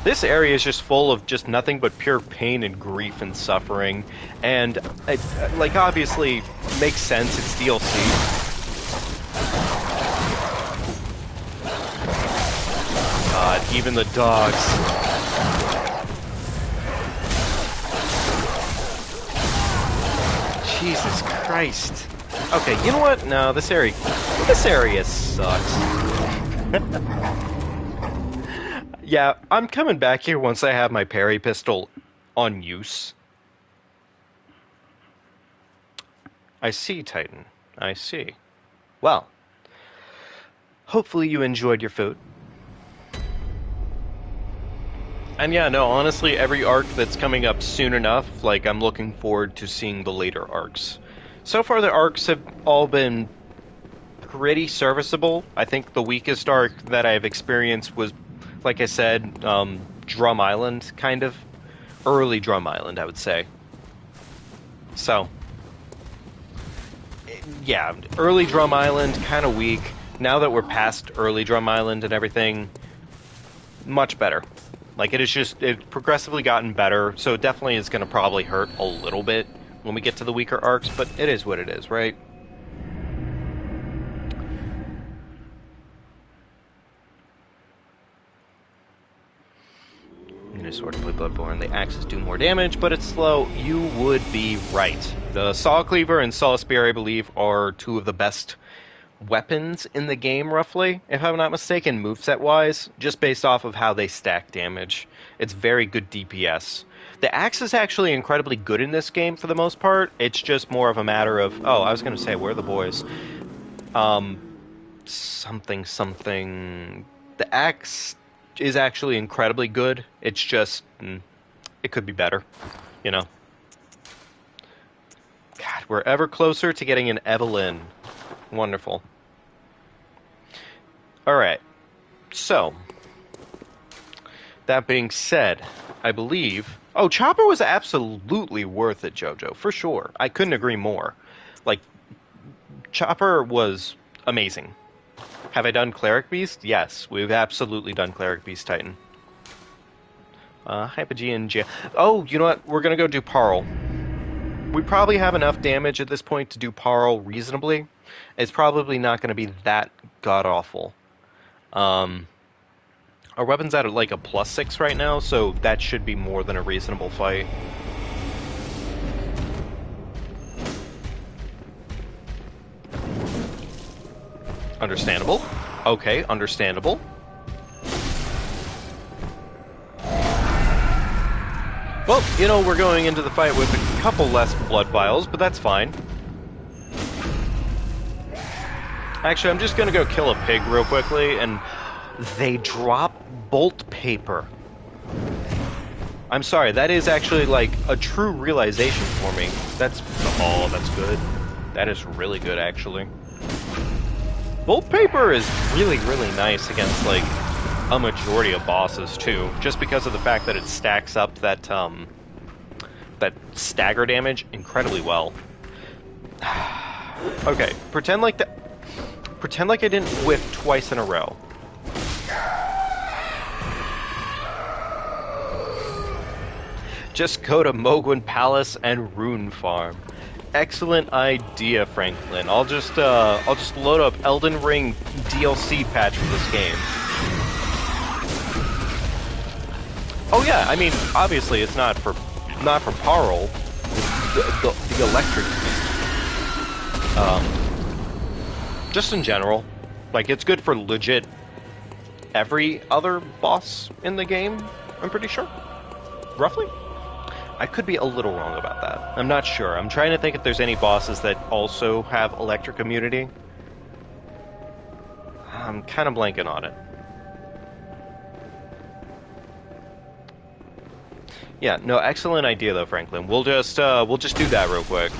This area is just full of just nothing but pure pain and grief and suffering. And, it, like, obviously, makes sense. It's DLC. God, even the dogs. Jesus Christ. Okay, you know what? No, this area sucks. Yeah, I'm coming back here once I have my parry pistol on use. I see, Titan. I see. Well, hopefully you enjoyed your food. And yeah, no, honestly, every arc that's coming up soon enough, like, I'm looking forward to seeing the later arcs. So far, the arcs have all been pretty serviceable. I think the weakest arc that I've experienced was, like I said, Drum Island, kind of. Early Drum Island, I would say. So, yeah, early Drum Island, kind of weak. Now that we're past early Drum Island and everything, much better. Like, it's progressively gotten better, so it definitely is going to probably hurt a little bit when we get to the weaker arcs, but it is what it is, right? You just sort of play Bloodborne. The axes do more damage, but it's slow. You would be right. The Saw Cleaver and Saw Spear, I believe, are 2 of the best weapons in the game, roughly, if I'm not mistaken, moveset-wise, just based off of how they stack damage. It's very good DPS. The axe is actually incredibly good in this game for the most part. It's just more of a matter of, oh, I was going to say, where are the boys? Something. The axe is actually incredibly good. It's just, it could be better, you know. God, we're ever closer to getting an Evelyn. Wonderful. Alright, so, that being said, I believe... Oh, Chopper was absolutely worth it, Jojo, for sure. I couldn't agree more. Like, Chopper was amazing. Have I done Cleric Beast? Yes, we've absolutely done Cleric Beast Titan. Hypogean J... Oh, you know what? We're gonna go do Parl. We probably have enough damage at this point to do Parl reasonably. It's probably not going to be that god-awful. Our weapon's at like a +6 right now, so that should be more than a reasonable fight. Understandable. Okay, understandable. Well, you know, we're going into the fight with a couple less blood vials, but that's fine. Actually, I'm just gonna go kill a pig real quickly, and they drop bolt paper. I'm sorry, that is actually, like, a true realization for me. That's good. That is really good, actually. Bolt paper is really, really nice against, like, a majority of bosses, too. Just because of the fact that it stacks up that, that stagger damage incredibly well. Okay, pretend like I didn't whiff twice in a row. Just go to Mogwin Palace and Rune Farm. Excellent idea, Franklin. I'll just load up Elden Ring DLC patch for this game. Oh yeah, I mean, obviously it's not for Parl, the electric. Just in general, like, it's good for legit every other boss in the game, I'm pretty sure. Roughly? I could be a little wrong about that. I'm not sure. I'm trying to think if there's any bosses that also have electric immunity. I'm kind of blanking on it. Yeah, no, excellent idea though, Franklin. We'll just do that real quick.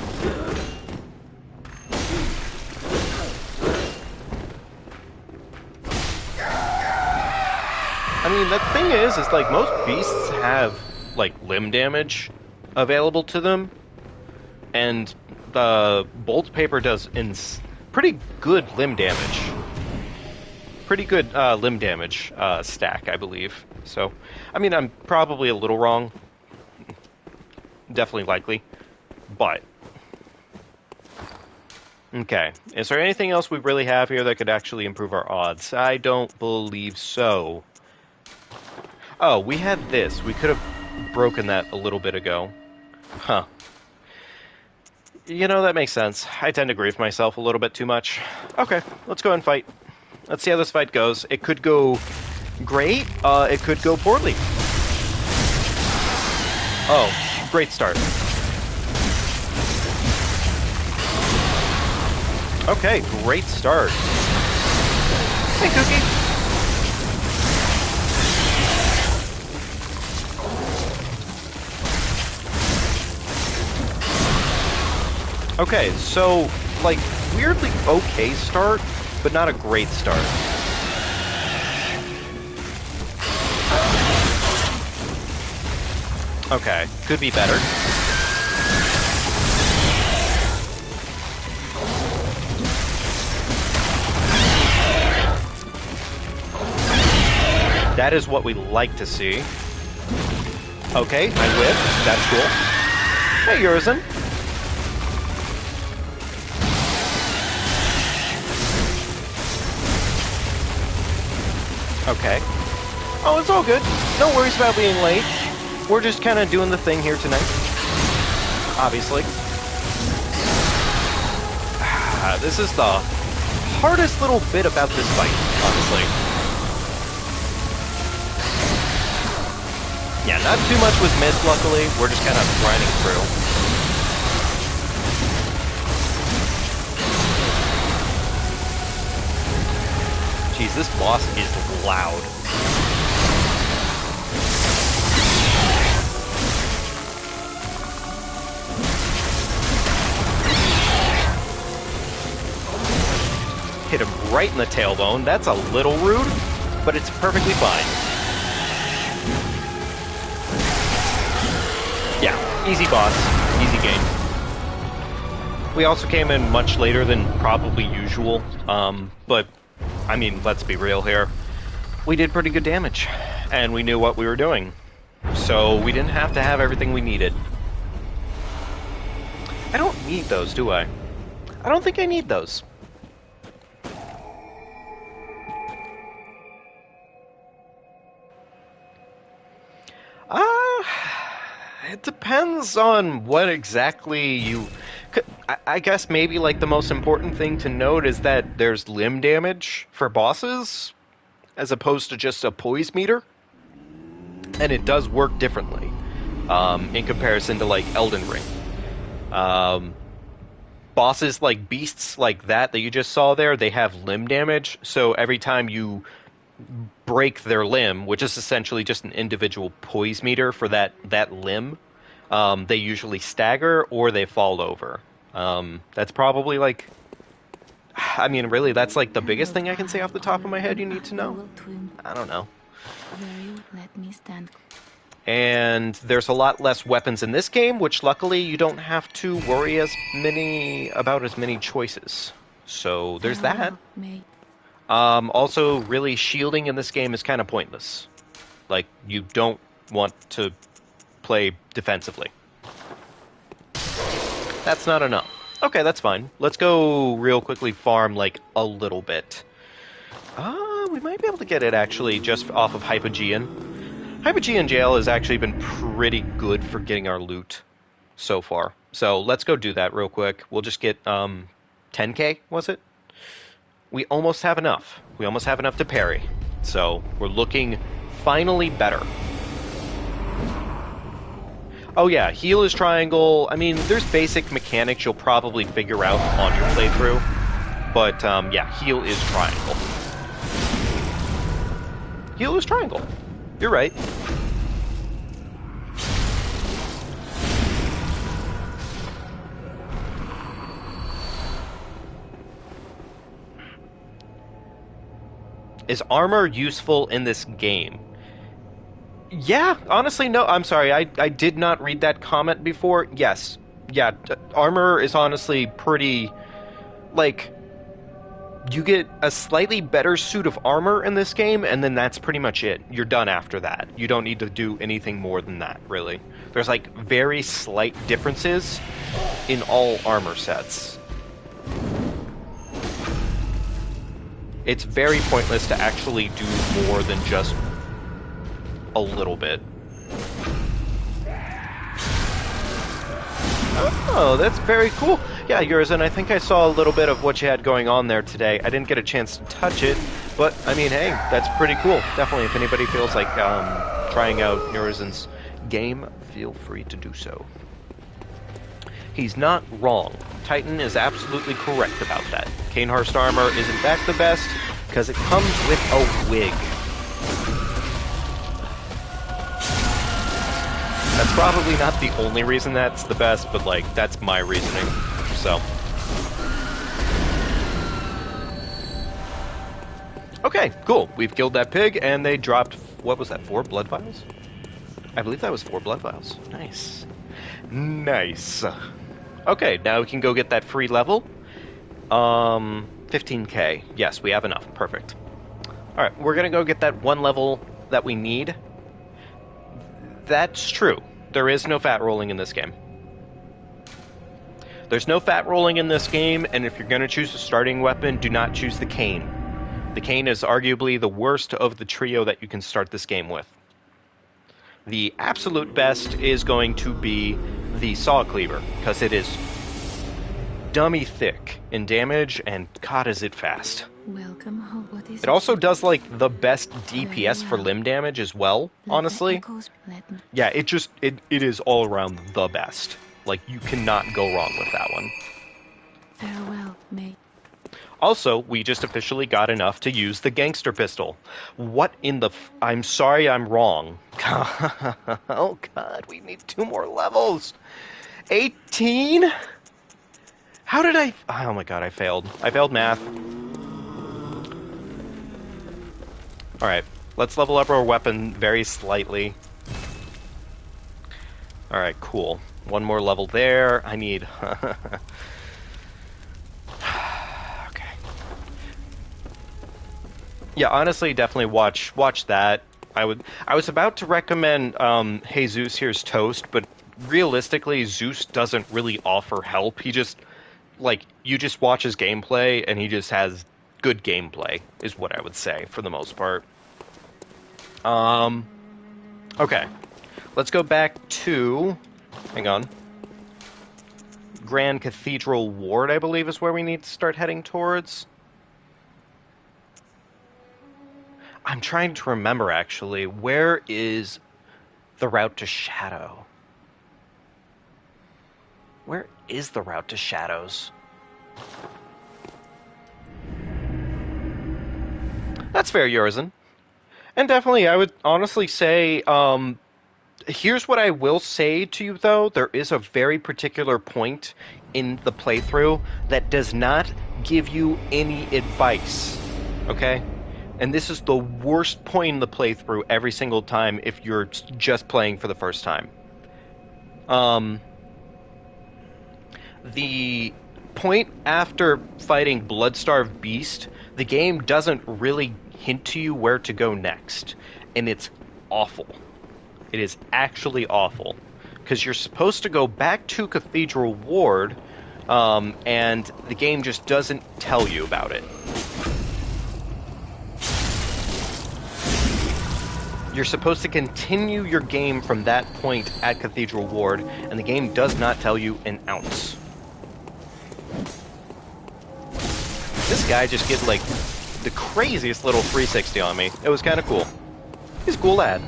I mean, the thing is like, most beasts have, like, limb damage available to them, and the bolt paper does pretty good limb damage. Pretty good limb damage stack, I believe. So, I mean, I'm probably a little wrong. Definitely likely. But, okay. Is there anything else we really have here that could actually improve our odds? I don't believe so. Oh, we had this. We could have broken that a little bit ago. Huh. You know, that makes sense. I tend to agree with myself a little bit too much. Okay, let's go and fight. Let's see how this fight goes. It could go great. It could go poorly. Oh, great start. Okay, great start. Hey, Cookie. Okay, so, like, weirdly okay start, but not a great start. Okay, could be better. That is what we like to see. Okay, I whipped. That's cool. Hey, Urizen. Okay. Oh, it's all good. No worries about being late. We're just kind of doing the thing here tonight. Obviously. This is the hardest little bit about this fight, honestly. Yeah, not too much was missed, luckily. We're just kind of grinding through. Jeez, this boss is loud. Hit him right in the tailbone. That's a little rude, but it's perfectly fine. Yeah, easy boss, easy game. We also came in much later than probably usual, but, I mean, let's be real here. We did pretty good damage, and we knew what we were doing. So we didn't have to have everything we needed. I don't need those, do I? I don't think I need those. It depends on what exactly you... I guess maybe like the most important thing to note is that there's limb damage for bosses as opposed to just a poise meter. And it does work differently in comparison to like Elden Ring. Bosses like beasts like that you just saw there, they have limb damage. So every time you break their limb, which is essentially just an individual poise meter for that limb, they usually stagger or they fall over. That's probably like, I mean, really, that's like the biggest thing I can say off the top of my head you need to know. I don't know. Let me stand. And there's a lot less weapons in this game, which luckily you don't have to worry about as many choices. So there's that. Also, really, shielding in this game is kind of pointless. Like, you don't want to play defensively. That's not enough. Okay, that's fine. Let's go real quickly farm, like, a little bit. We might be able to get it, actually, just off of Hypogean. Hypogean Jail has actually been pretty good for getting our loot so far. So, let's go do that real quick. We'll just get, 10k, was it? We almost have enough. We almost have enough to parry. So, we're looking finally better. Oh yeah, heal is triangle. I mean, there's basic mechanics you'll probably figure out on your playthrough. But, yeah, heal is triangle. Heal is triangle. You're right. Is armor useful in this game? Yeah, honestly, no. I'm sorry, I did not read that comment before. Yes. Yeah, armor is honestly pretty... Like, you get a slightly better suit of armor in this game, and then that's pretty much it. You're done after that. You don't need to do anything more than that, really. There's, like, very slight differences in all armor sets. It's very pointless to actually do more than just a little bit. Oh, that's very cool. Yeah, yours, and I think I saw a little bit of what you had going on there today. I didn't get a chance to touch it, but, I mean, hey, that's pretty cool. Definitely, if anybody feels like trying out Yoruzen's game, feel free to do so. He's not wrong. Titan is absolutely correct about that. Kaneharst armor is in fact the best, because it comes with a wig. That's probably not the only reason that's the best, but, like, that's my reasoning, so. Okay, cool. We've killed that pig, and they dropped, what was that, 4 blood vials? I believe that was 4 blood vials. Nice. Nice. Okay, now we can go get that free level. 15k. Yes, we have enough. Perfect. Alright, we're gonna go get that 1 level that we need. That's true. There is no fat rolling in this game. There's no fat rolling in this game, and if you're gonna choose a starting weapon, do not choose the cane. The cane is arguably the worst of the trio that you can start this game with. The absolute best is going to be the saw cleaver, because it is dummy thick in damage, and God, is it fast. Welcome home. What is It also does, like, the best DPS for well. limb damage as well, Let the honestly. echoes- let me- Yeah, it is all around the best. Like, you cannot go wrong with that one. Farewell, mate. Also, we just officially got enough to use the gangster pistol. What in the I'm sorry, I'm wrong. Oh God, we need 2 more levels. 18? How did I... Oh my God, I failed. I failed math. Alright, let's level up our weapon very slightly. Alright, cool. 1 more level there. I need... Okay. Yeah, honestly, definitely watch that. I was about to recommend Jesus Here's Toast, but realistically, Zeus doesn't really offer help. He just... Like, you just watch his gameplay, and he just has good gameplay, is what I would say, for the most part. Okay. Let's go back to... Hang on. Grand Cathedral Ward, I believe, is where we need to start heading towards. I'm trying to remember, actually. Where is the route to Shadow? Where is the route to Shadows? That's fair, Yorzin. And definitely, I would honestly say, here's what I will say to you, though. There is a very particular point in the playthrough that does not give you any advice, okay? And this is the worst point in the playthrough every single time if you're just playing for the first time. The point after fighting Bloodstarved Beast, the game doesn't really hint to you where to go next. And it's awful. It is actually awful. Because you're supposed to go back to Cathedral Ward, and the game just doesn't tell you about it. You're supposed to continue your game from that point at Cathedral Ward, and the game does not tell you an ounce. This guy just did, like, the craziest little 360 on me. It was kind of cool. He's a cool lad.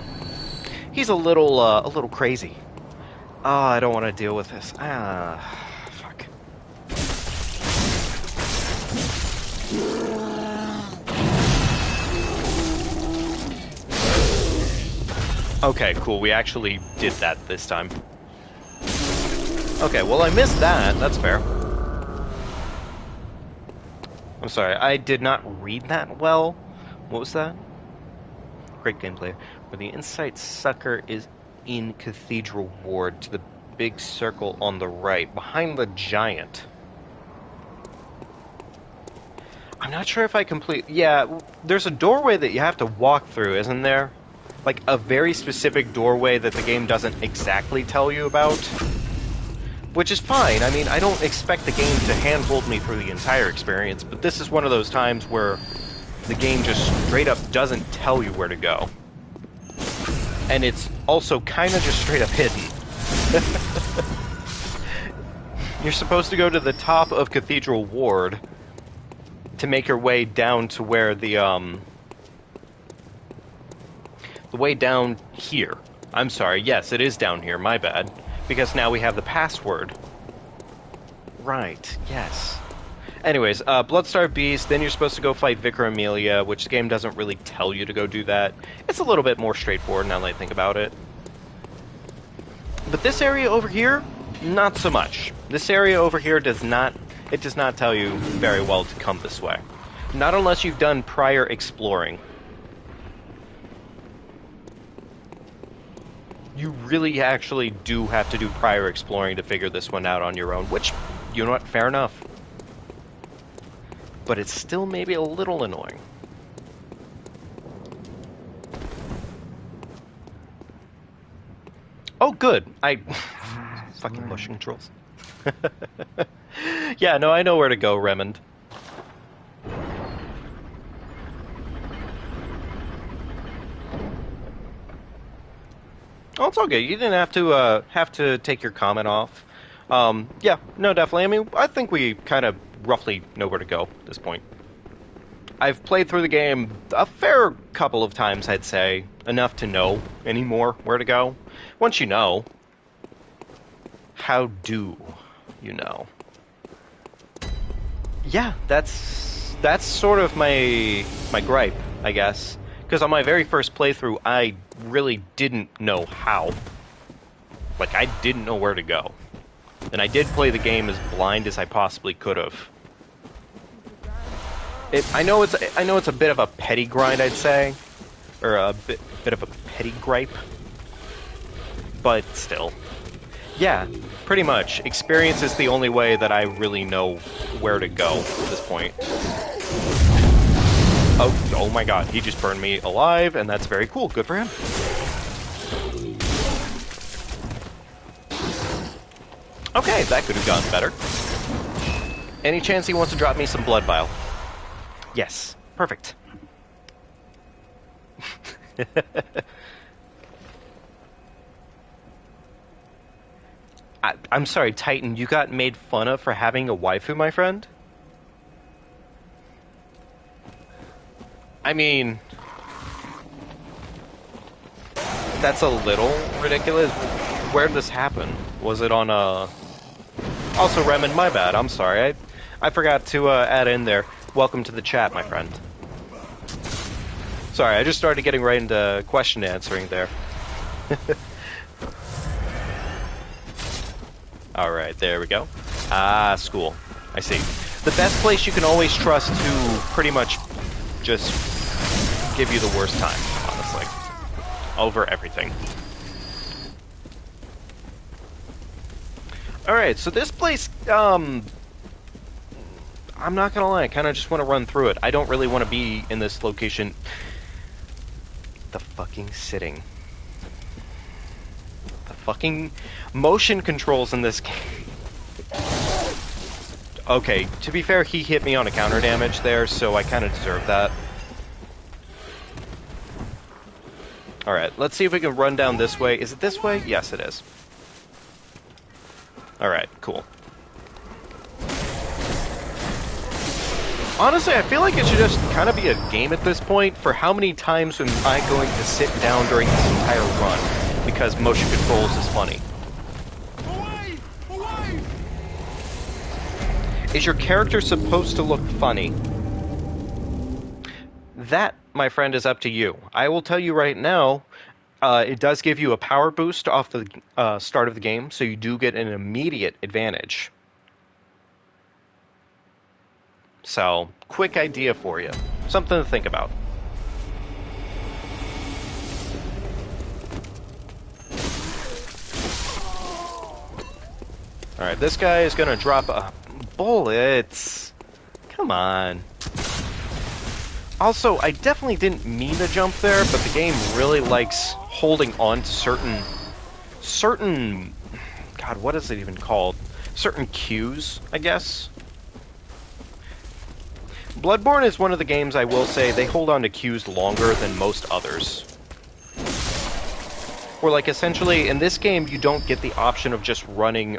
He's a little crazy. Oh, I don't want to deal with this. Fuck. Okay, cool. We actually did that this time. Okay, well, I missed that. That's fair. I'm sorry, I did not read that well. What was that? Great gameplay. Where the Insight Sucker is in Cathedral Ward, to the big circle on the right, behind the giant. I'm not sure if I complete... Yeah, there's a doorway that you have to walk through, isn't there? Like, a very specific doorway that the game doesn't exactly tell you about. Which is fine. I mean, I don't expect the game to handhold me through the entire experience, but this is one of those times where the game just straight up doesn't tell you where to go. And it's also kind of just straight up hidden. You're supposed to go to the top of Cathedral Ward to make your way down to where the way down here. I'm sorry, yes, it is down here, my bad. Because now we have the password. Right, yes. Anyways, Bloodstarved Beast, then you're supposed to go fight Vicar Amelia, which the game doesn't really tell you to go do that. It's a little bit more straightforward now that I think about it. But this area over here, not so much. This area over here does not tell you very well to come this way. Not unless you've done prior exploring. You really actually do have to do prior exploring to figure this one out on your own, which, you know what, fair enough. But it's still maybe a little annoying. Oh, good. Fucking motion controls. Yeah, no, I know where to go, Remond. Oh, it's all good. You didn't have to take your comment off. Yeah, no, definitely. I mean, I think we kind of roughly know where to go at this point. I've played through the game a fair couple of times, I'd say, enough to know anymore where to go. Once you know, how do you know? Yeah, that's sort of my gripe, I guess. Because on my very first playthrough, I really didn't know how. Like, I didn't know where to go. And I did play the game as blind as I possibly could have. I know it's a bit of a petty grind, I'd say, or a bit of a petty gripe, but still, yeah, pretty much. Experience is the only way that I really know where to go at this point. Oh my God, he just burned me alive, and that's very cool. Good for him. Okay, that could have gone better. Any chance he wants to drop me some blood vial? Yes. Perfect. I'm sorry, Titan, you got made fun of for having a waifu, my friend? I mean, that's a little ridiculous. Where did this happen? Was it on a... Also, Remen, my bad, I'm sorry. I forgot to add in there. Welcome to the chat, my friend. Sorry, I just started getting right into question answering there. Alright, there we go. Ah, school. I see. The best place you can always trust to pretty much just give you the worst time, honestly. Over everything. Alright, so this place, I'm not gonna lie, I kinda just want to run through it. I don't really want to be in this location. The fucking sitting. The fucking motion controls in this game. Okay, to be fair, he hit me on a counter damage there, so I kinda deserve that. Alright, let's see if we can run down this way. Is it this way? Yes, it is. Alright, cool. Honestly, I feel like it should just kind of be a game at this point. For how many times am I going to sit down during this entire run? Because motion controls is funny. Away! Away! Is your character supposed to look funny? That, my friend, is up to you. I will tell you right now, it does give you a power boost off the start of the game, so you do get an immediate advantage. So, quick idea for you. Something to think about. Alright, this guy is gonna drop bullets. Come on. Also, I definitely didn't mean to jump there, but the game really likes holding on to certain... God, what is it even called? Certain cues, I guess? Bloodborne is one of the games, I will say, they hold on to cues longer than most others. Where, like, essentially, in this game, you don't get the option of just running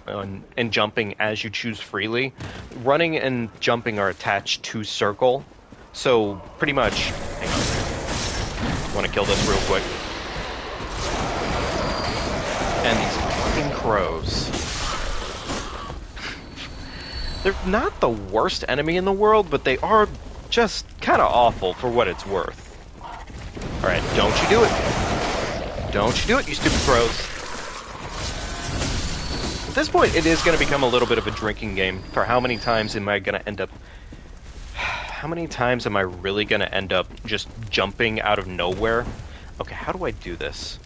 and jumping as you choose freely. Running and jumping are attached to circle. So, pretty much... Hang on. I want to kill this real quick. And these fucking crows. They're not the worst enemy in the world, but they are just kind of awful for what it's worth. Alright, don't you do it. Don't you do it, you stupid crows. At this point, it is going to become a little bit of a drinking game. For how many times am I going to end up... How many times am I really going to end up just jumping out of nowhere? Okay, how do I do this?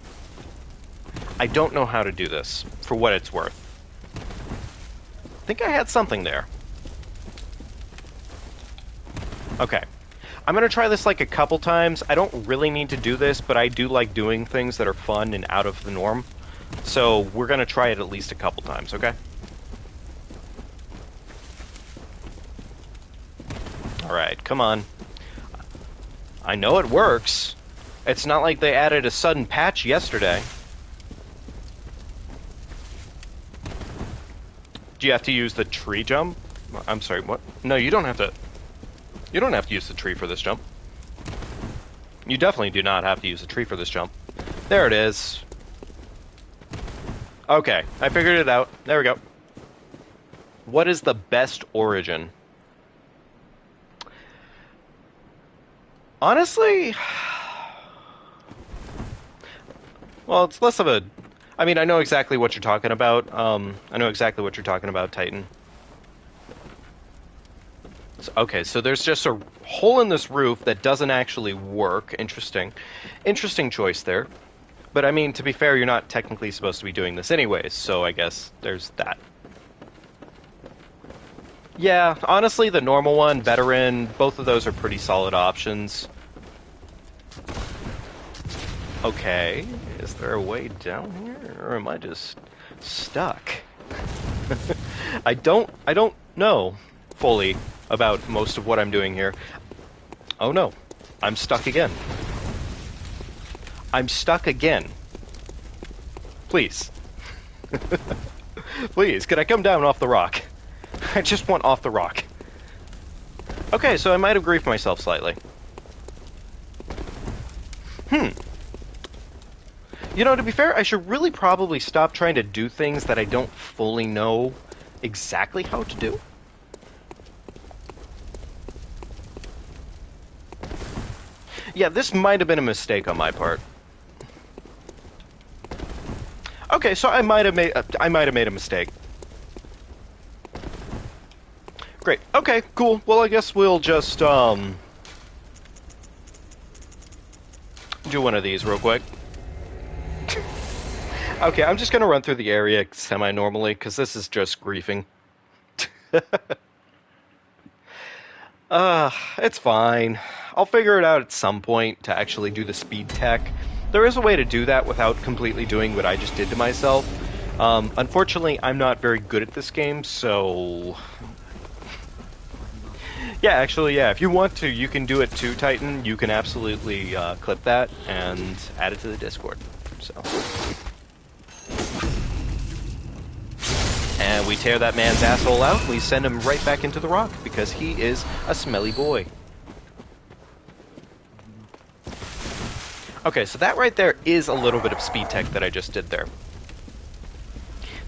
I don't know how to do this, for what it's worth. I think I had something there. Okay. I'm going to try this like a couple times. I don't really need to do this, but I do like doing things that are fun and out of the norm. So we're going to try it at least a couple times, okay? Alright, come on. I know it works. It's not like they added a sudden patch yesterday. Do you have to use the tree jump? I'm sorry, what? No, you don't have to... You don't have to use the tree for this jump. You definitely do not have to use the tree for this jump. There it is. Okay, I figured it out. There we go. What is the best origin? Honestly... Well, it's less of a... I mean, I know exactly what you're talking about. I know exactly what you're talking about, Titan. Okay, so there's just a hole in this roof that doesn't actually work. Interesting. Interesting choice there. But I mean, to be fair, you're not technically supposed to be doing this anyways, so I guess there's that. Yeah, honestly, the normal one, veteran, both of those are pretty solid options. Okay, is there a way down here, or am I just stuck? I don't know fully about most of what I'm doing here. Oh no, I'm stuck again. I'm stuck again. Please. Please, could I come down off the rock? I just want off the rock. Okay, so I might have griefed myself slightly. You know, to be fair, I should really probably stop trying to do things that I don't fully know exactly how to do. Yeah, this might have been a mistake on my part. Okay, so I might have made a mistake. Great. Okay, cool. Well, I guess we'll just do one of these real quick. Okay, I'm just gonna run through the area semi-normally, because this is just griefing. It's fine. I'll figure it out at some point to actually do the speed tech. There is a way to do that without completely doing what I just did to myself. Unfortunately, I'm not very good at this game, so... Yeah, actually, yeah, if you want to, you can do it too, Titan. You can absolutely clip that and add it to the Discord. So... And we tear that man's asshole out, and we send him right back into the rock, because he is a smelly boy. Okay, so that right there is a little bit of speed tech that I just did there.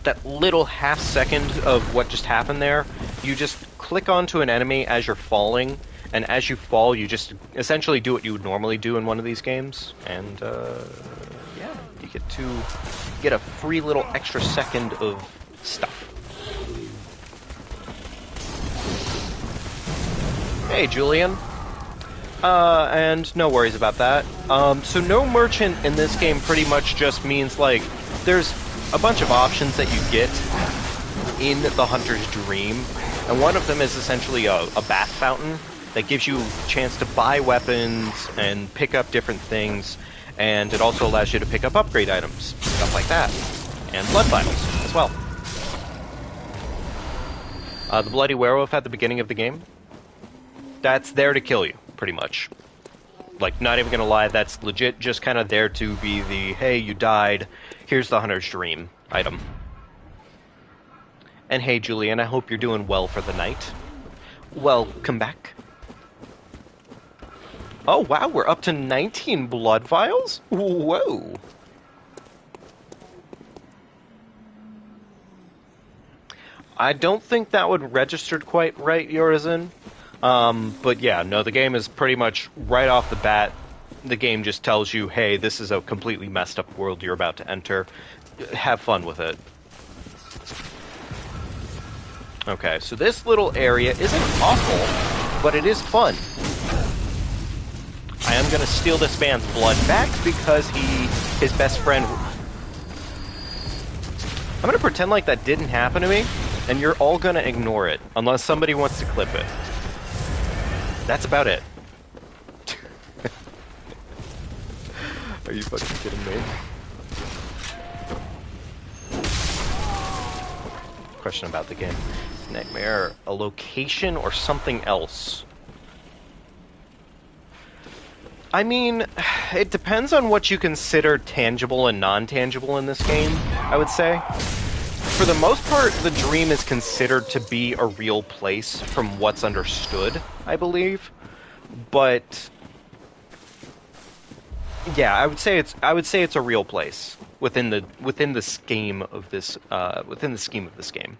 That little half second of what just happened there, you just click onto an enemy as you're falling, and as you fall, you just essentially do what you would normally do in one of these games, and yeah, you get to get a free little extra second of stuff. Hey, Julian. And no worries about that. So no merchant in this game pretty much just means, like, there's a bunch of options that you get in the Hunter's Dream, and one of them is essentially a bath fountain that gives you a chance to buy weapons and pick up different things, and it also allows you to pick up upgrade items, stuff like that, and blood vials as well. The Bloody Werewolf at the beginning of the game, that's there to kill you, pretty much. Like, not even gonna lie, that's legit just kind of there to be the, hey, you died, here's the Hunter's Dream item. And hey, Julian, I hope you're doing well for the night. Welcome back. Oh, wow, we're up to 19 blood vials? Whoa. I don't think that would registered quite right, Yorizin. But yeah, no, the game is pretty much right off the bat. The game just tells you, hey, this is a completely messed up world you're about to enter. Have fun with it. Okay, so this little area isn't awful, but it is fun. I am gonna steal this man's blood back because his best friend... I'm gonna pretend like that didn't happen to me, and you're all gonna ignore it, unless somebody wants to clip it. That's about it. Are you fucking kidding me? Question about the game. Nightmare, a location or something else? I mean, it depends on what you consider tangible and non-tangible in this game, I would say. for the most part, the dream is considered to be a real place from what's understood, I believe. But yeah, I would say it's a real place within the scheme of this game.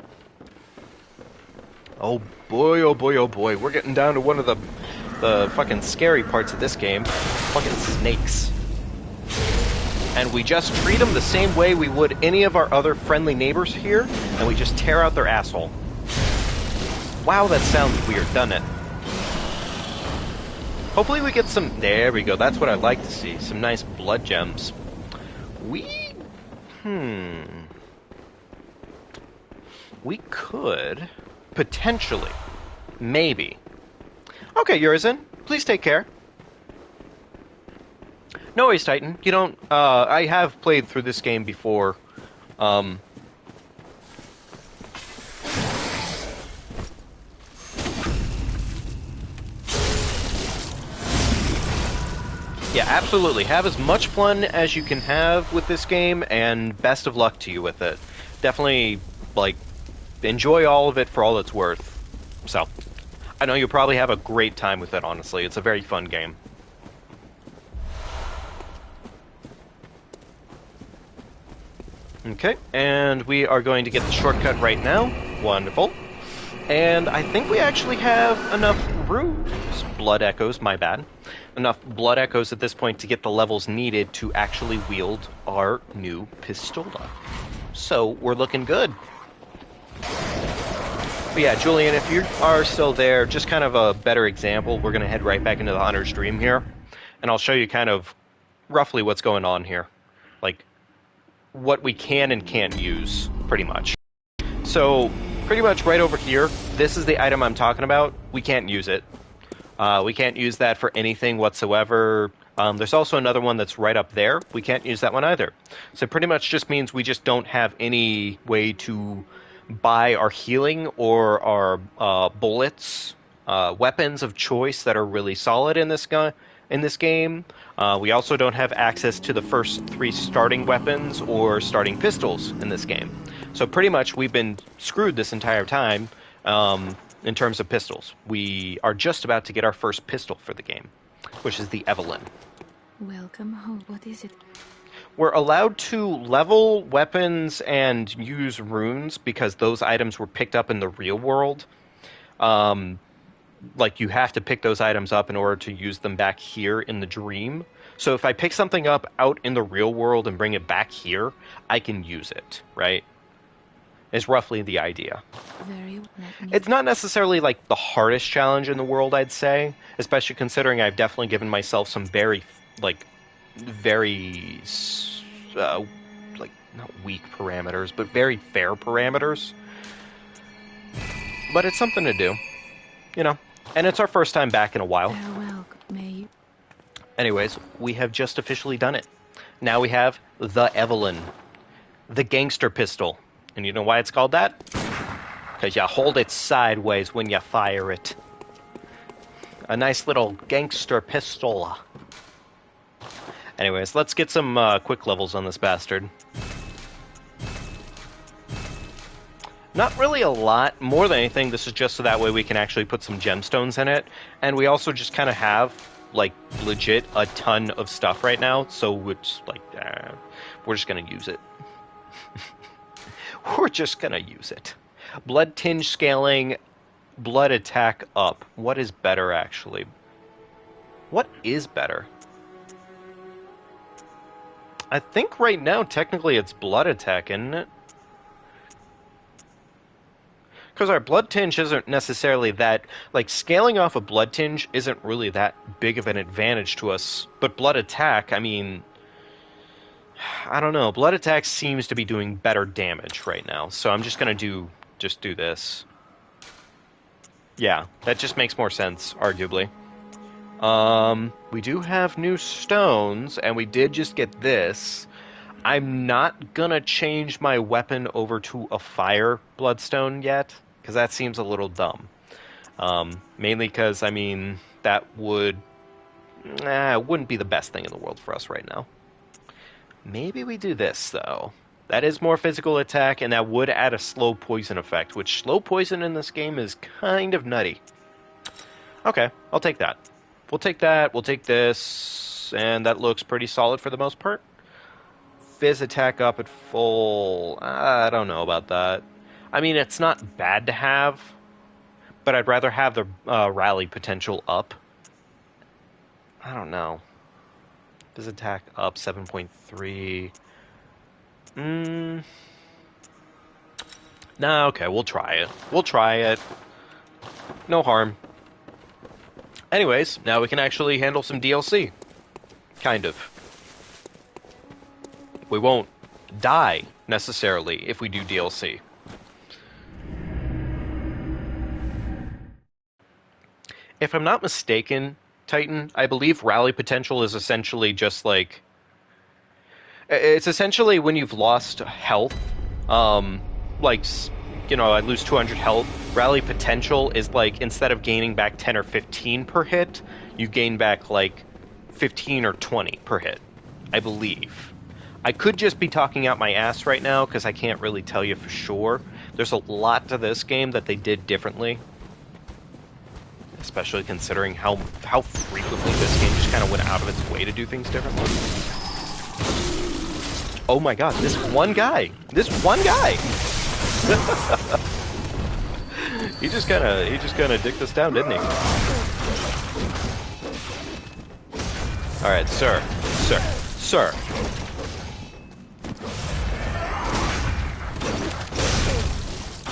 Oh boy, oh boy, oh boy, we're getting down to one of the fucking scary parts of this game. Fucking snakes. And we just treat them the same way we would any of our other friendly neighbors here, and we just tear out their asshole. Wow, that sounds weird, doesn't it? Hopefully we get some... There we go, that's what I'd like to see. Some nice blood gems. We could... potentially. Maybe. Okay, Urizen, please take care. No worries, Titan. You don't... I have played through this game before. Yeah, absolutely. Have as much fun as you can have with this game, and best of luck to you with it. Definitely, like, enjoy all of it for all it's worth. So, I know you'll probably have a great time with it, honestly. It's a very fun game. Okay, and we are going to get the shortcut right now. Wonderful. And I think we actually have enough blood echoes, my bad. Enough blood echoes at this point to get the levels needed to actually wield our new pistola. So, we're looking good. But yeah, Julian, if you are still there, just kind of a better example, we're going to head right back into the Hunter's Dream here. And I'll show you kind of roughly what's going on here. Like, what we can and can't use, pretty much. So, pretty much right over here, this is the item I'm talking about. We can't use it. We can't use that for anything whatsoever. There's also another one that's right up there. We can't use that one either. So it pretty much just means we just don't have any way to buy our healing or our bullets, weapons of choice that are really solid in this game. We also don't have access to the first 3 starting weapons or starting pistols in this game. So pretty much we've been screwed this entire time in terms of pistols. We are just about to get our first pistol for the game, which is the Evelyn. Welcome home. What is it? We're allowed to level weapons and use runes because those items were picked up in the real world. Like, you have to pick those items up in order to use them back here in the dream. So if I pick something up out in the real world and bring it back here, I can use it, right? Is roughly the idea. It's not necessarily, like, the hardest challenge in the world, I'd say. Especially considering I've definitely given myself some very, like, not weak parameters, but very fair parameters. But it's something to do. You know, and it's our first time back in a while. Farewell, may. Anyways, we have just officially done it. Now we have the Evelyn, the gangster pistol. And you know why it's called that? Because you hold it sideways when you fire it. A nice little gangster pistol. Anyways, let's get some quick levels on this bastard. Not really a lot. More than anything, this is just so that way we can actually put some gemstones in it. And we also just kind of have, like, legit a ton of stuff right now. So it's like, we're just going to use it. We're just going to use it. Blood tinge scaling, blood attack up. What is better, actually? What is better? I think right now, technically, it's blood attack, isn't it? Because our blood tinge isn't necessarily that... Like, scaling off a blood tinge isn't really that big of an advantage to us. But blood attack, I mean... I don't know. Blood attack seems to be doing better damage right now. So I'm just going to do this. Yeah, that just makes more sense, arguably. We do have new stones, and we did just get this. I'm not gonna change my weapon over to a fire bloodstone yet, because that seems a little dumb. Mainly because, I mean, that wouldn't be the best thing in the world for us right now. Maybe we do this, though. That is more physical attack, and that would add a slow poison effect, which slow poison in this game is kind of nutty. Okay, I'll take that. We'll take that, we'll take this, and that looks pretty solid for the most part. Fizz attack up at full. I don't know about that. I mean, it's not bad to have, but I'd rather have the rally potential up. I don't know. Fizz attack up 7.3. Nah, okay, we'll try it. We'll try it. No harm. Anyways, now we can actually handle some DLC. Kind of. We won't die, necessarily, if we do DLC. If I'm not mistaken, Titan, I believe rally potential is essentially just like... It's essentially when you've lost health, like, you know, I lose 200 health, rally potential is like, instead of gaining back 10 or 15 per hit, you gain back like 15 or 20 per hit, I believe. I could just be talking out my ass right now, because I can't really tell you for sure. There's a lot to this game that they did differently. Especially considering how frequently this game just kind of went out of its way to do things differently. Oh my god, this one guy! This one guy! he just kind of dicked us down, didn't he? Alright, sir.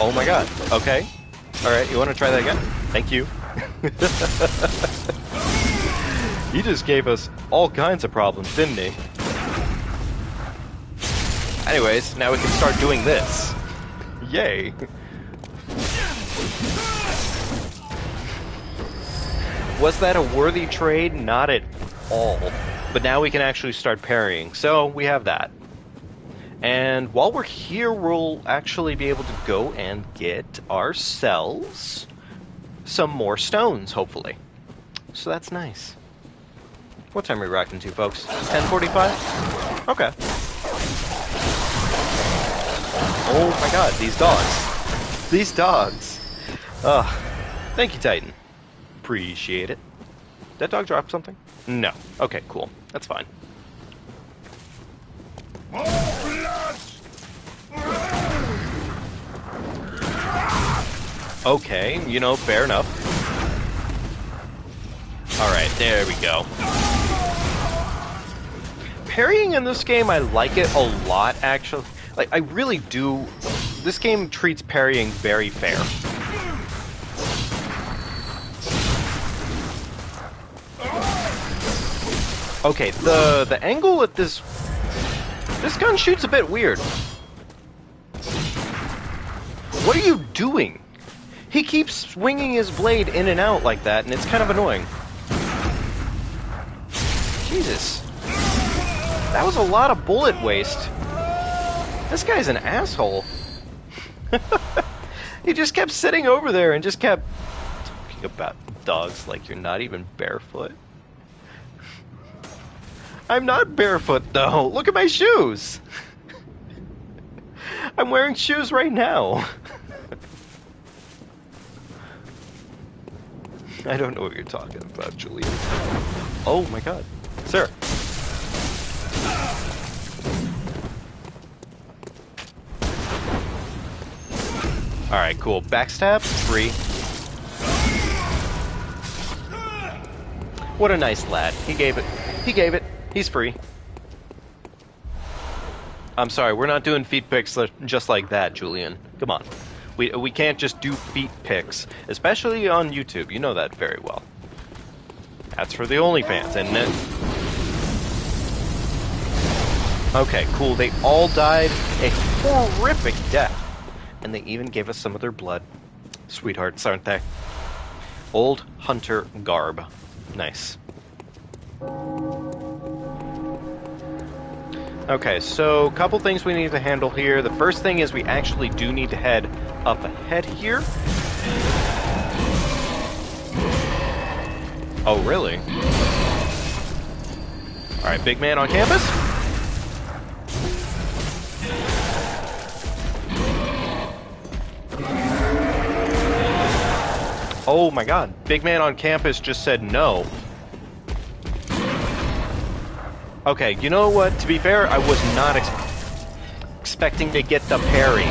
Oh my god, okay. Alright, you want to try that again? Thank you. He just gave us all kinds of problems, didn't he? Anyways, now we can start doing this. Yay. Was that a worthy trade? Not at all. But now we can actually start parrying, so we have that. And while we're here, we'll actually be able to go and get ourselves some more stones, hopefully. So that's nice. What time are we rocking to, folks? 10:45? Okay. Oh my god, these dogs. These dogs. Thank you, Titan. Appreciate it. Did that dog drop something? No. Okay, cool. That's fine. Okay, you know, fair enough. Alright, there we go. Parrying in this game, I like it a lot, actually. Like, I really do. This game treats parrying very fair. Okay, the angle at this gun shoots a bit weird. What are you doing? He keeps swinging his blade in and out like that, and it's kind of annoying. Jesus. That was a lot of bullet waste. This guy's an asshole. He just kept sitting over there and just kept talking about dogs like you're not even barefoot. I'm not barefoot, though. Look at my shoes. I'm wearing shoes right now. I don't know what you're talking about, Julian. Oh my god. Sir. Alright, cool. Backstab, free. What a nice lad. He gave it. He gave it. He's free. I'm sorry, we're not doing feet picks just like that, Julian. Come on. We can't just do feet picks, especially on YouTube. You know that very well. That's for the OnlyFans, isn't it? Okay, cool. They all died a horrific death. And they even gave us some of their blood. Sweethearts, aren't they? Old hunter garb. Nice. Okay, so a couple things we need to handle here. The first thing is we actually do need to head up ahead here. Oh, really? Alright, big man on campus. Oh my god. Big man on campus just said no. Okay, you know what? To be fair, I was not expecting to get the parry.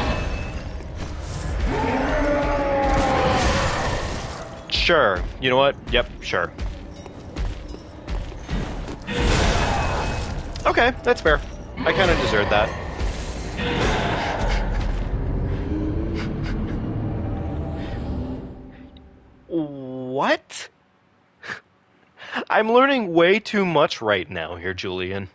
Sure. You know what? Yep, sure. Okay, that's fair. I kind of deserved that. What? I'm learning way too much right now here, Julian.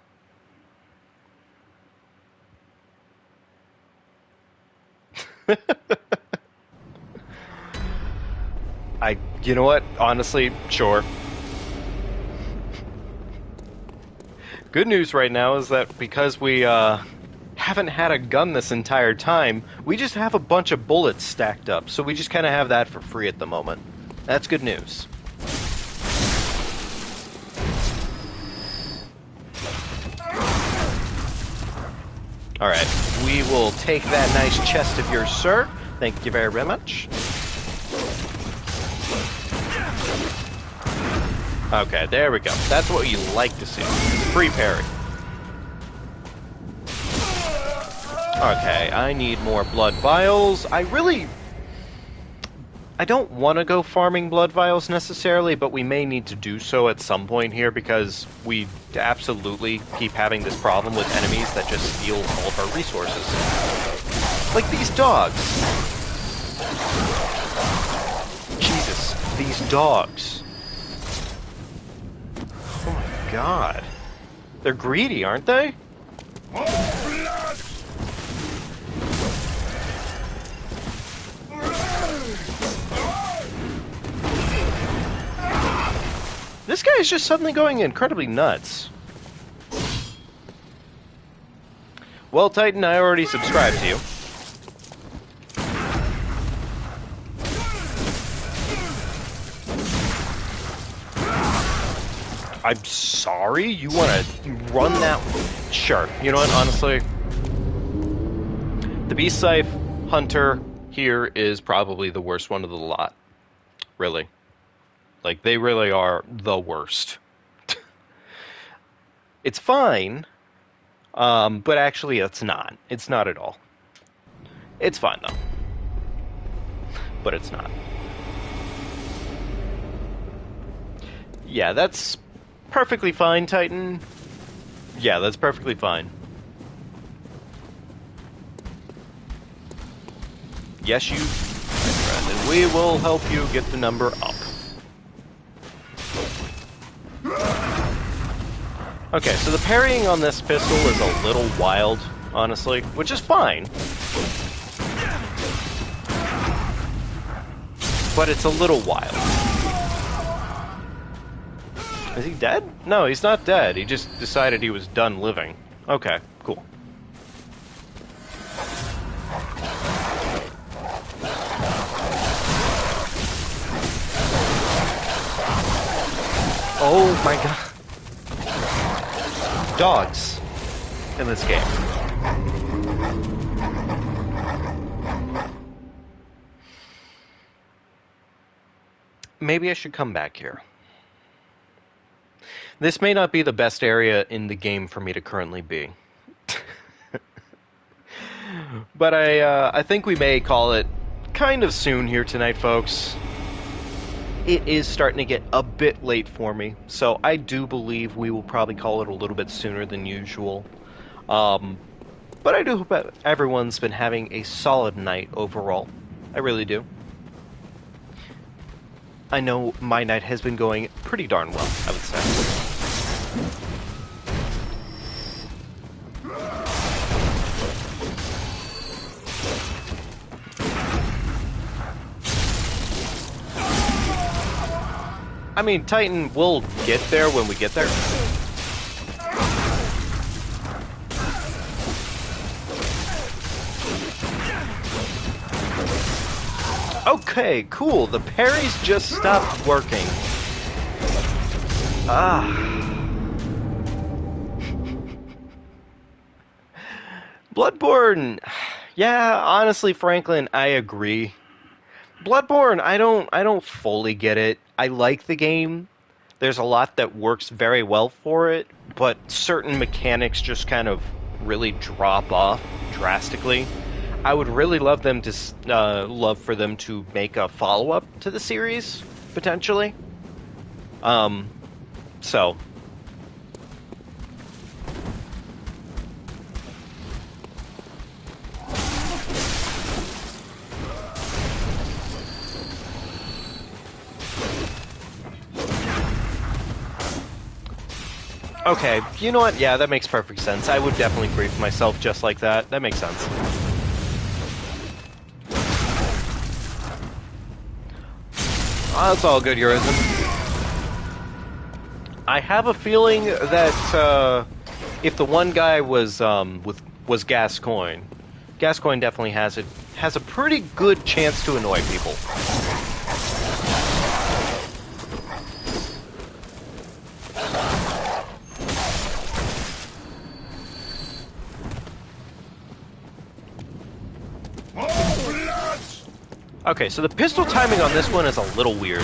You know what? Honestly, sure. Good news right now is that because we, haven't had a gun this entire time, we just have a bunch of bullets stacked up, so we just kind of have that for free at the moment. That's good news. Alright, we will take that nice chest of yours, sir. Thank you very much. Okay, there we go. That's what you like to see. Free parry. Okay, I need more blood vials. I don't want to go farming blood vials necessarily, but we may need to do so at some point here because we absolutely keep having this problem with enemies that just steal all of our resources. Like these dogs. Jesus, these dogs. Oh my god. They're greedy, aren't they? This guy is just suddenly going incredibly nuts. Well, Titan, I already subscribed to you. I'm sorry? You want to run that? Sure. You know what, honestly? The Beast Scythe Hunter here is probably the worst one of the lot. Really. Like, they really are the worst. It's fine, but actually it's not. It's not at all. It's fine, though. But it's not. Yeah, that's perfectly fine, Titan. Yeah, that's perfectly fine. Yes, you, my friend, and we will help you get the number up. Okay, so the parrying on this pistol is a little wild, honestly, which is fine. But it's a little wild. Is he dead? No, he's not dead. He just decided he was done living. Okay, cool. Oh my god. Dogs in this game. Maybe I should come back here. This may not be the best area in the game for me to currently be. But I think we may call it kind of soon here tonight, folks. It is starting to get a bit late for me, so I do believe we will probably call it a little bit sooner than usual. But I do hope that everyone's been having a solid night overall. I really do. I know my night has been going pretty darn well, I would say. I mean, Titan will get there when we get there. Okay, cool. The parries just stopped working. Bloodborne. Yeah, honestly, Franklin, I agree. Bloodborne, I don't fully get it. I like the game. There's a lot that works very well for it, but certain mechanics just kind of really drop off drastically. I would really love for them to make a follow up to the series potentially. Um, so okay, you know what? Yeah, that makes perfect sense. I would definitely grief myself just like that. That makes sense. That's all good, Eurison. I have a feeling that if the one guy was Gascoigne, Gascoigne definitely has a pretty good chance to annoy people. Okay, so the pistol timing on this one is a little weird.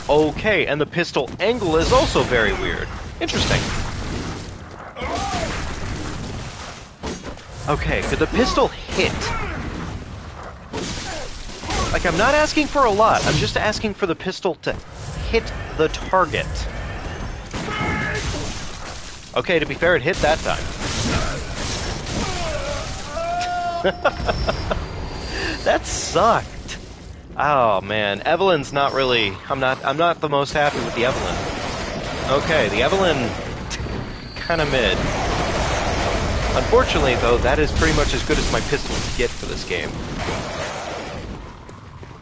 Okay, and the pistol angle is also very weird. Interesting. Okay, could the pistol hit? Like, I'm not asking for a lot. I'm just asking for the pistol to hit the target. Okay, to be fair, it hit that time. That sucked. Oh man, Evelyn's not really. I'm not the most happy with the Evelyn. Okay, the Evelyn, kind of mid. Unfortunately, though, that is pretty much as good as my pistol can get for this game.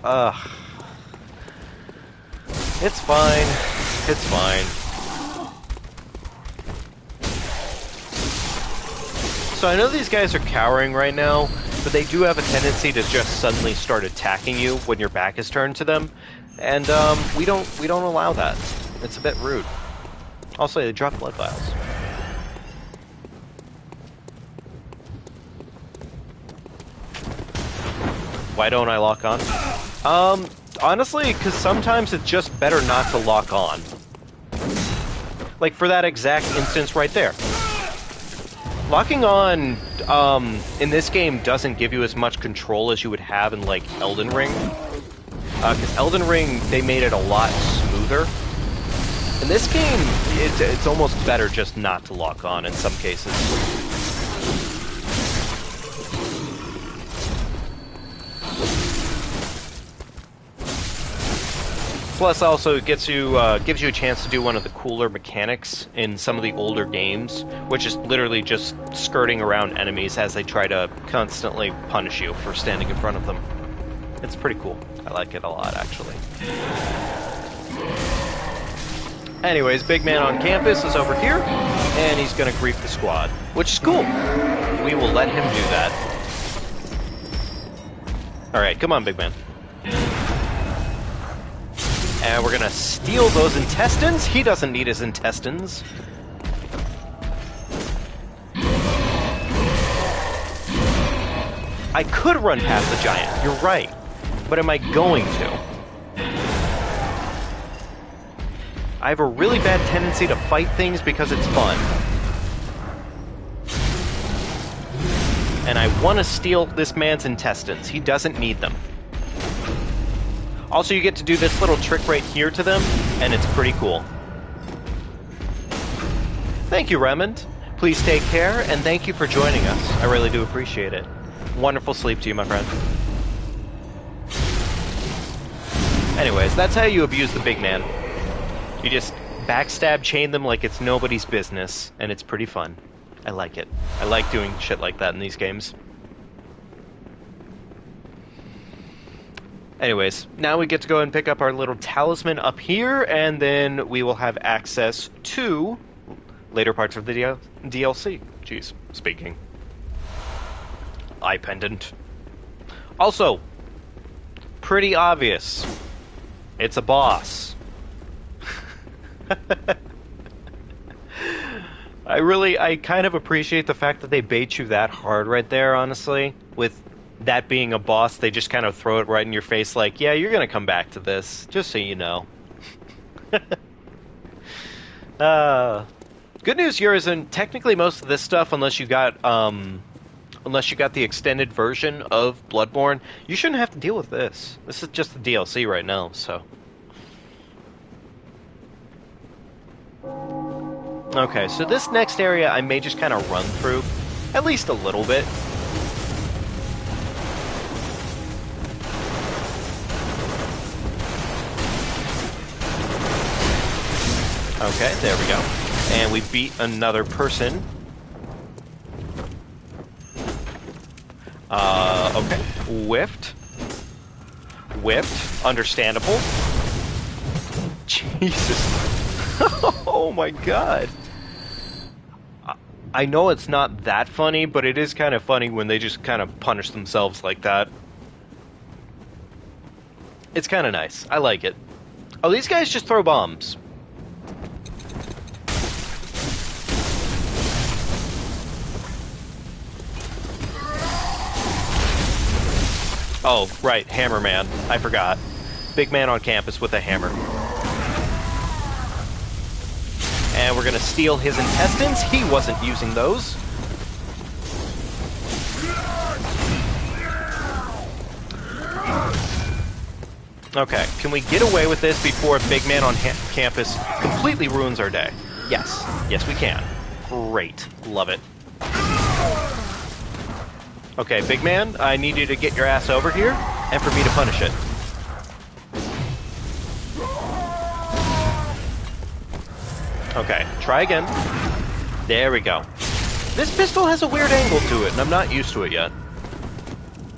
Ugh. It's fine. It's fine. So I know these guys are cowering right now, but they do have a tendency to just suddenly start attacking you when your back is turned to them, and we don't allow that. It's a bit rude. Also, they drop blood vials. Why don't I lock on? Honestly, because sometimes it's just better not to lock on. Like for that exact instance right there. Locking on, in this game doesn't give you as much control as you would have in, like, Elden Ring. Because Elden Ring, they made it a lot smoother. In this game, it's almost better just not to lock on in some cases. Plus, also, it gives you a chance to do one of the cooler mechanics in some of the older games, which is literally just skirting around enemies as they try to constantly punish you for standing in front of them. It's pretty cool. I like it a lot, actually. Anyways, big man on campus is over here, and he's gonna grief the squad, which is cool. We will let him do that. Alright, come on, big man. And we're gonna steal those intestines. He doesn't need his intestines. I could run past the giant, you're right. But am I going to? I have a really bad tendency to fight things because it's fun. And I want to steal this man's intestines. He doesn't need them. Also, you get to do this little trick right here to them, and it's pretty cool. Thank you, Remond. Please take care, and thank you for joining us. I really do appreciate it. Wonderful sleep to you, my friend. Anyways, that's how you abuse the big man. You just backstab chain them like it's nobody's business, and it's pretty fun. I like it. I like doing shit like that in these games. Anyways, now we get to go and pick up our little talisman up here, and then we will have access to later parts of the DLC. Jeez, speaking. Eye pendant. Also, pretty obvious. It's a boss. I kind of appreciate the fact that they bait you that hard right there, honestly. With that being a boss, they just kind of throw it right in your face like, yeah, you're gonna come back to this, just so you know. uh, Good news here is in technically most of this stuff, unless you got the extended version of Bloodborne, you shouldn't have to deal with this. This is just the DLC right now, so. Okay, so this next area I may just kind of run through, at least a little bit. Okay, there we go. And we beat another person. Okay. Whiffed. Understandable. Jesus. Oh my god. I know it's not that funny, but it is kind of funny when they just kind of punish themselves like that. It's kind of nice. I like it. Oh, these guys just throw bombs. Oh, right, Hammer Man. I forgot. Big man on campus with a hammer. And we're gonna steal his intestines. He wasn't using those. Okay, can we get away with this before Big Man on campus completely ruins our day? Yes. Yes, we can. Great. Love it. Okay, Big Man, I need you to get your ass over here, and for me to punish it. Okay, try again. There we go. This pistol has a weird angle to it, and I'm not used to it yet.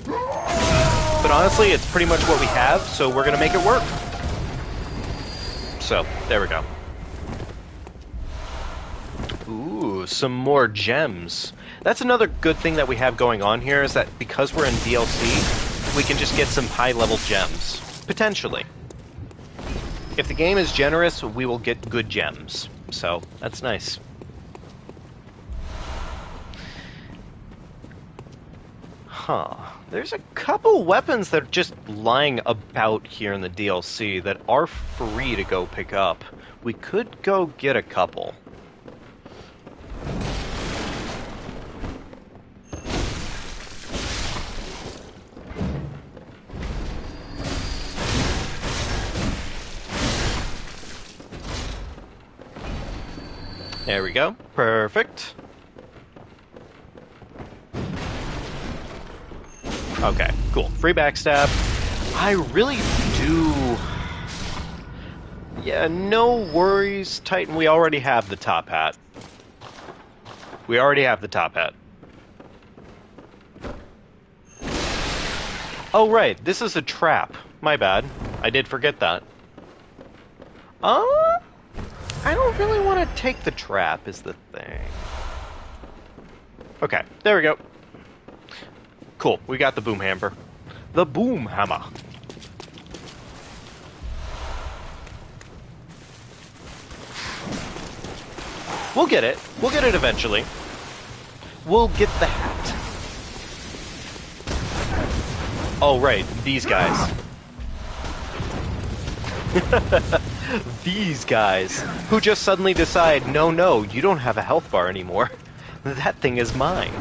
But honestly, it's pretty much what we have, so we're gonna make it work. So, there we go. Ooh, some more gems. That's another good thing that we have going on here, is that because we're in DLC, we can just get some high-level gems. Potentially. If the game is generous, we will get good gems. So, that's nice. Huh. There's a couple weapons that are just lying about here in the DLC that are free to go pick up. We could go get a couple. There we go. Perfect. Okay, cool. Free backstab. I really do... Yeah, no worries, Titan. We already have the top hat. We already have the top hat. Oh, right. This is a trap. My bad. I did forget that. I don't really want to take the trap, is the thing. Okay, there we go. Cool, we got the boom hammer. The boom hammer. We'll get it. We'll get it eventually. We'll get the hat. Oh, right, these guys. These guys, who just suddenly decide, no, you don't have a health bar anymore. That thing is mine.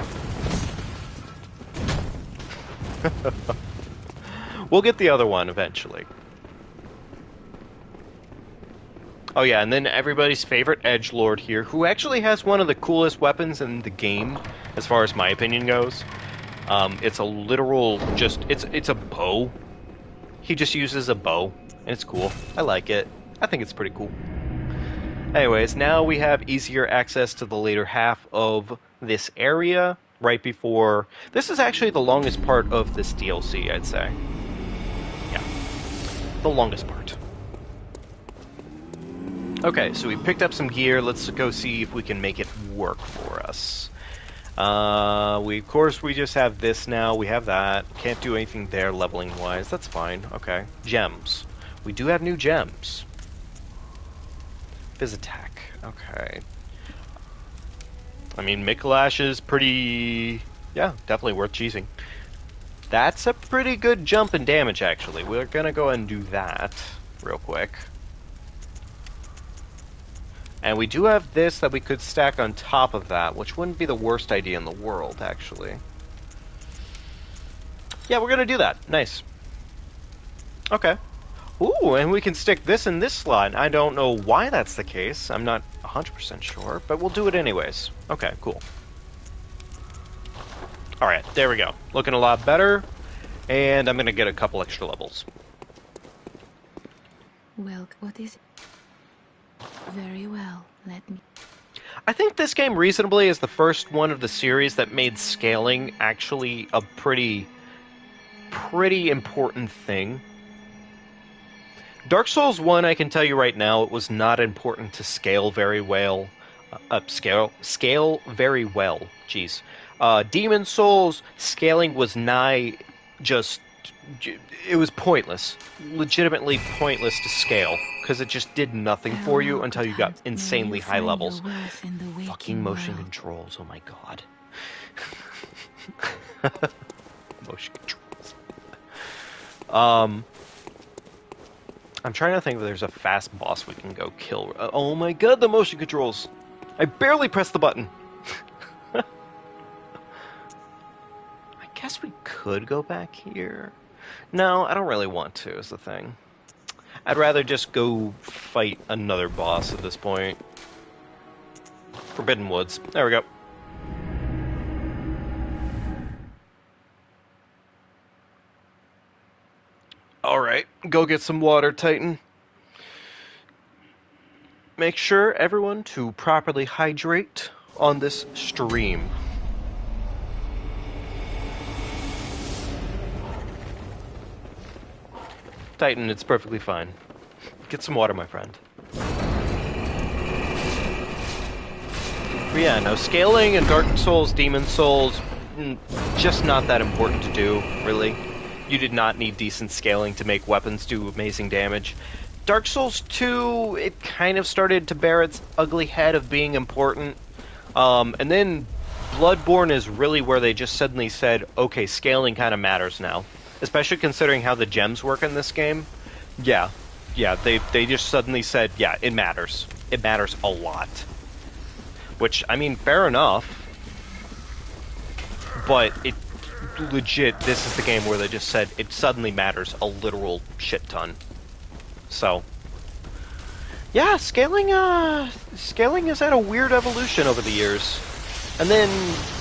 We'll get the other one eventually. Oh yeah, and then everybody's favorite edgelord here, who actually has one of the coolest weapons in the game, as far as my opinion goes. It's a literal, it's a bow. He just uses a bow, and it's cool. I like it. I think it's pretty cool. Anyways, now we have easier access to the later half of this area, right before... This is actually the longest part of this DLC, I'd say. Yeah. The longest part. Okay, so we picked up some gear. Let's go see if we can make it work for us. Of course, we just have this now. We have that. Can't do anything there leveling-wise. That's fine. Okay. Gems. We do have new gems. Fizz attack. Okay. I mean, Mikolash is pretty... Yeah, definitely worth cheesing. That's a pretty good jump in damage, actually. We're gonna go ahead and do that real quick. And we do have this that we could stack on top of that, which wouldn't be the worst idea in the world, actually. Yeah, we're gonna do that. Nice. Okay. Ooh, and we can stick this in this slot. I don't know why that's the case. I'm not 100% sure, but we'll do it anyways. Okay, cool. Alright, there we go. Looking a lot better. And I'm gonna get a couple extra levels. Well, what is it? Very well, let me... I think this game reasonably is the first one of the series that made scaling actually a pretty important thing. Dark Souls 1, I can tell you right now, it was not important to scale very well. Scale very well. Jeez. Demon Souls, scaling was nigh just... It was pointless. Legitimately pointless to scale, because it just did nothing for you until you got insanely high levels. Fucking motion controls, oh my god. Motion controls. I'm trying to think if there's a fast boss we can go kill. Oh my god, the motion controls! I barely pressed the button! I guess we could go back here. No, I don't really want to, is the thing. I'd rather just go fight another boss at this point. Forbidden Woods. There we go. Alright, go get some water, Titan. Make sure, everyone, to properly hydrate on this stream. Titan, it's perfectly fine. Get some water, my friend. But yeah, no, scaling in Dark Souls, Demon Souls, just not that important to do, really. You did not need decent scaling to make weapons do amazing damage. Dark Souls 2, it kind of started to bear its ugly head of being important. And then Bloodborne is really where they just suddenly said, okay, scaling kind of matters now. Especially considering how the gems work in this game. Yeah, they just suddenly said, yeah, it matters. It matters a lot. Which, I mean, fair enough. But it legit, this is the game where they just said it suddenly matters a literal shit ton. So, yeah, scaling has had a weird evolution over the years. And then,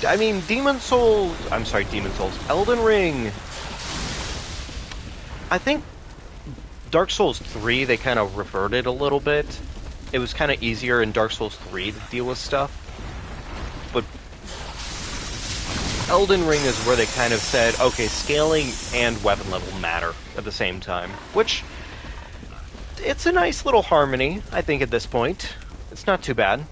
I mean, Demon Souls, Elden Ring. I think Dark Souls 3, they kind of reverted a little bit. It was kind of easier in Dark Souls 3 to deal with stuff. But Elden Ring is where they kind of said, okay, scaling and weapon level matter at the same time. Which, it's a nice little harmony, I think, at this point. It's not too bad.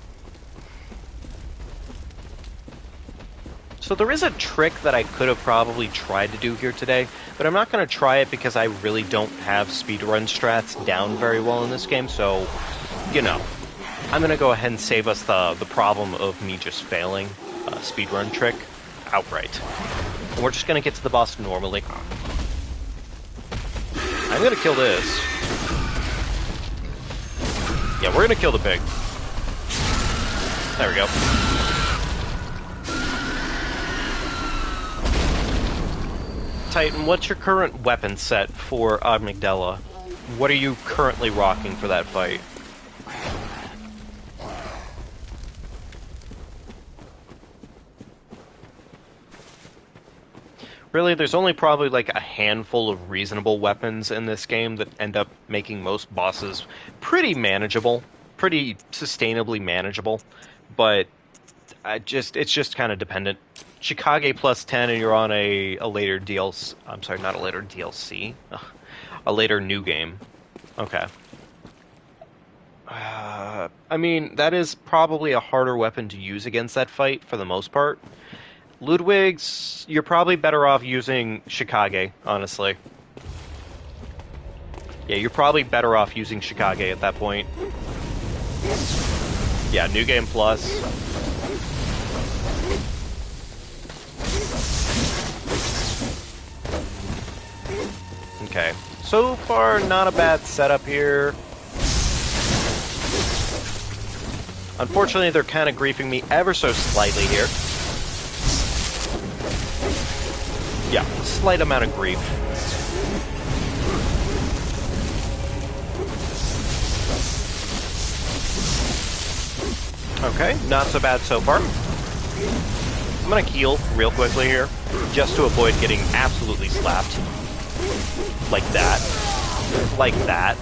So there is a trick that I could have probably tried to do here today, but I'm not going to try it because I really don't have speedrun strats down very well in this game, so, you know, I'm going to go ahead and save us the problem of me just failing a speedrun trick outright. And we're just going to get to the boss normally. I'm going to kill this. Yeah, we're going to kill the pig. There we go. Titan, what's your current weapon set for Amygdala? What are you currently rocking for that fight? Really, there's only probably like a handful of reasonable weapons in this game that end up making most bosses pretty manageable, pretty sustainably manageable, but it's just kind of dependent. Chicago plus 10 and you're on a later DLC. I'm sorry, not a later DLC. A later new game. Okay. I mean, that is probably a harder weapon to use against that fight for the most part. Ludwig's, you're probably better off using Chicago, honestly. Yeah, you're probably better off using Chicago at that point. Yeah, New Game Plus. Okay. So far, not a bad setup here. Unfortunately, they're kind of griefing me ever so slightly here. Yeah, slight amount of grief. Okay, not so bad so far. I'm gonna heal real quickly here, just to avoid getting absolutely slapped. Like that. Like that.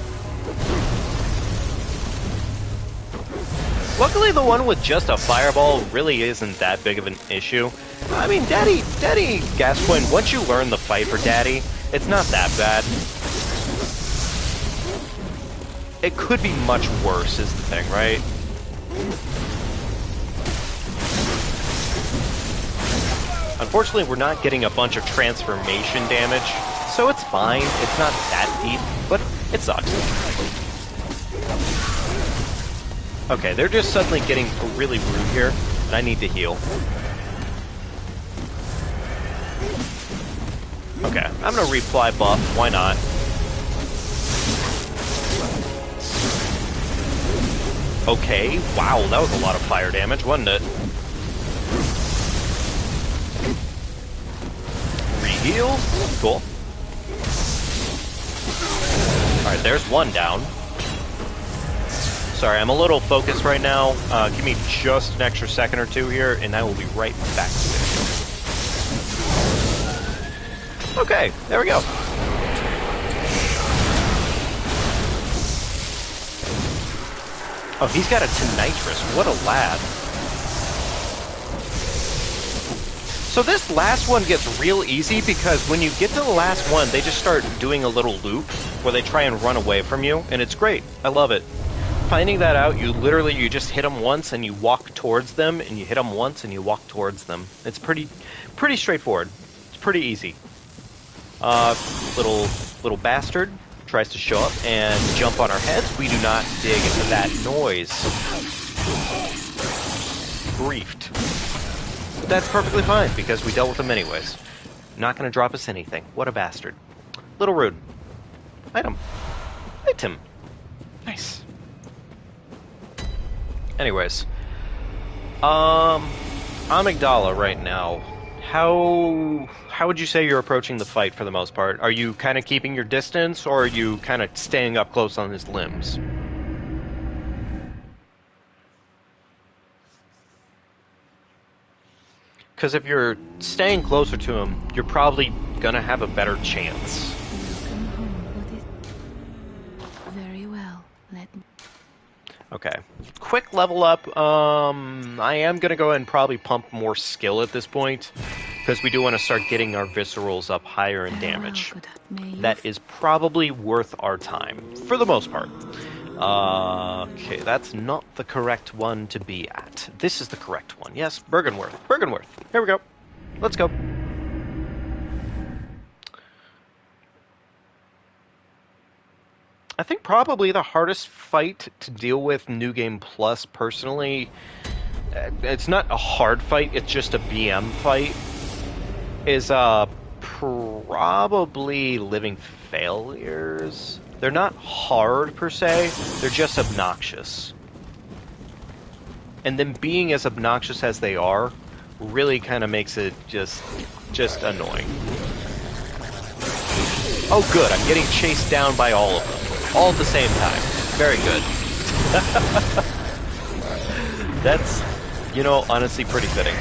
Luckily, the one with just a fireball really isn't that big of an issue. I mean, Daddy Gascoigne, once you learn the fight for Daddy, it's not that bad. It could be much worse, is the thing, right? Unfortunately, we're not getting a bunch of transformation damage, so it's fine. It's not that deep, but it sucks. Okay, they're just suddenly getting really rude here, and I need to heal. Okay, I'm gonna reapply buff. Why not? Okay, wow, that was a lot of fire damage, wasn't it? Reheal. Cool. Alright, there's one down. Sorry, I'm a little focused right now. Give me just an extra second or two here, and I will be right back to it. Okay, there we go. Oh, he's got a Tonitrus. What a lad. So this last one gets real easy because when you get to the last one, they just start doing a little loop where they try and run away from you, and it's great. I love it. Finding that out, you just hit them once and you walk towards them, and you hit them once and you walk towards them. It's pretty straightforward. It's pretty easy. Little bastard tries to show up and jump on our heads. We do not dig into that noise. Griefed. That's perfectly fine, because we dealt with him anyways. Not gonna drop us anything. What a bastard. Little rude. Item. Item. Nice. Anyways. Amygdala right now. How would you say you're approaching the fight for the most part? Are you kind of keeping your distance, or are you kind of staying up close on his limbs? Because if you're staying closer to him, you're probably gonna have a better chance. Welcome home. Very well. Let me. Okay. Quick level up. I am gonna go ahead and probably pump more skill at this point, because we do want to start getting our viscerals up higher in damage. That is probably worth our time, for the most part. Okay, that's not the correct one to be at. This is the correct one. Yes, Bergenworth. Bergenworth. Here we go. Let's go. I think probably the hardest fight to deal with New Game Plus, personally, it's not a hard fight, it's just a BM fight, is probably Living Failures. They're not hard, per se, they're just obnoxious. And then being as obnoxious as they are really kind of makes it just annoying. Oh good, I'm getting chased down by all of them. All at the same time. Very good. That's, honestly pretty fitting.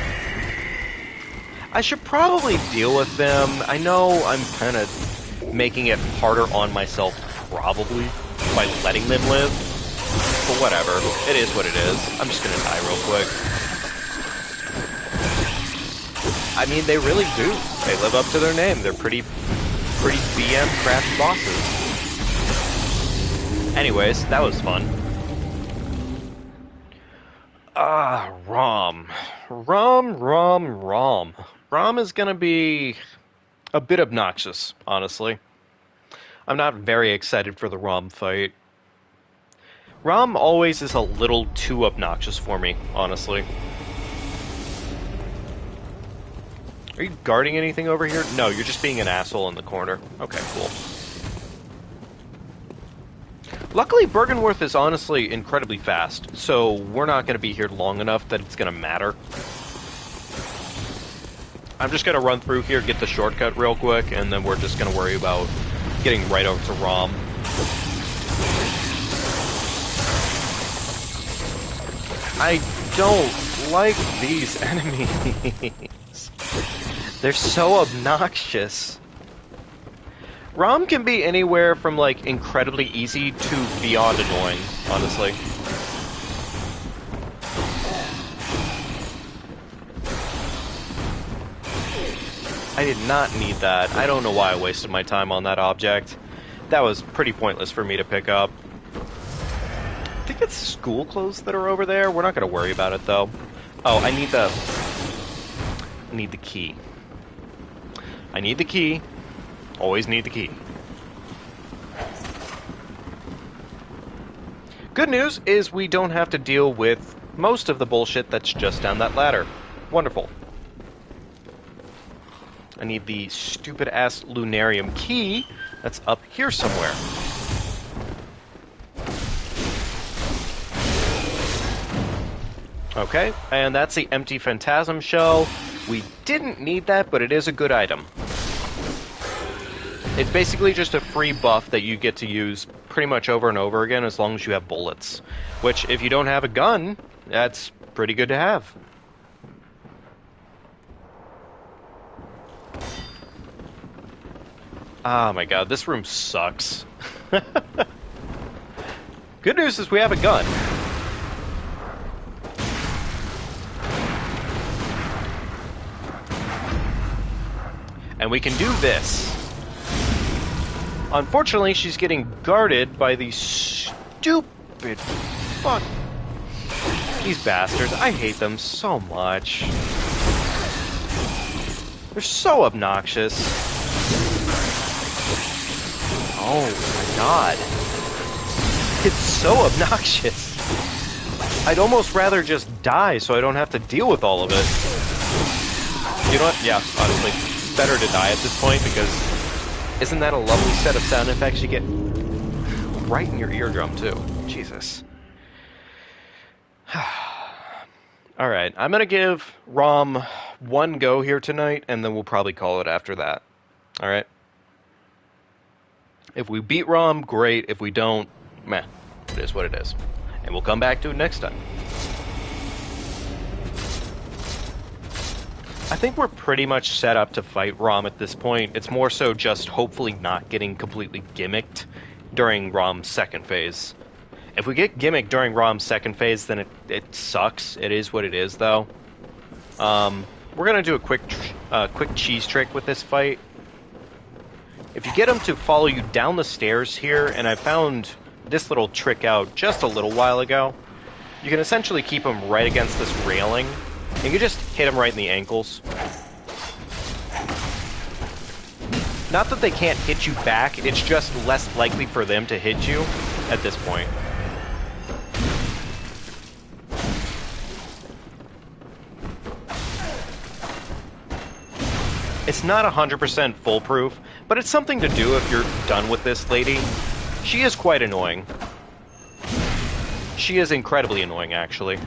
I should probably deal with them. I know I'm kind of making it harder on myself, probably, by letting them live. But whatever. It is what it is. I'm just gonna die real quick. I mean, they really do. They live up to their name. They're pretty BM craft bosses. Anyways, that was fun. Rom. Rom is gonna be a bit obnoxious, honestly. I'm not very excited for the Rom fight. Rom always is a little too obnoxious for me, honestly. Are you guarding anything over here? No, you're just being an asshole in the corner. Okay, cool. Luckily, Bergenworth is honestly incredibly fast, so we're not going to be here long enough that it's going to matter. I'm just going to run through here, get the shortcut real quick, and then we're just going to worry about getting right over to Rom. I don't like these enemies. They're so obnoxious. Rom can be anywhere from, like, incredibly easy to beyond annoying, honestly. I did not need that. I don't know why I wasted my time on that object. That was pretty pointless for me to pick up. I think it's school clothes that are over there. We're not going to worry about it, though. Oh, I need the key. I need the key. Always need the key. Good news is we don't have to deal with most of the bullshit that's just down that ladder. Wonderful. I need the stupid-ass Lunarium key that's up here somewhere. Okay, and that's the empty Phantasm shell. We didn't need that, but it is a good item. It's basically just a free buff that you get to use pretty much over and over again as long as you have bullets. Which, if you don't have a gun, that's pretty good to have. Oh my god, this room sucks. Good news is we have a gun. And we can do this. Unfortunately, she's getting guarded by these stupid fuck. These bastards. I hate them so much. They're so obnoxious. Oh my god. It's so obnoxious. I'd almost rather just die so I don't have to deal with all of it. You know what? Yeah, honestly, it's better to die at this point because isn't that a lovely set of sound effects you get right in your eardrum too? Jesus. Alright, I'm gonna give Rom one go here tonight and then we'll probably call it after that. Alright? If we beat Rom, great. If we don't, meh. It is what it is. And we'll come back to it next time. I think we're pretty much set up to fight Rom at this point. It's more so just hopefully not getting completely gimmicked during Rom's second phase. If we get gimmicked during Rom's second phase, then it sucks. It is what it is, though. We're going to do a quick cheese trick with this fight. If you get him to follow you down the stairs here, and I found this little trick out just a little while ago, you can essentially keep him right against this railing, and you just hit him right in the ankles. Not that they can't hit you back, it's just less likely for them to hit you at this point. It's not 100% foolproof, but it's something to do if you're done with this lady. She is quite annoying. She is incredibly annoying, actually.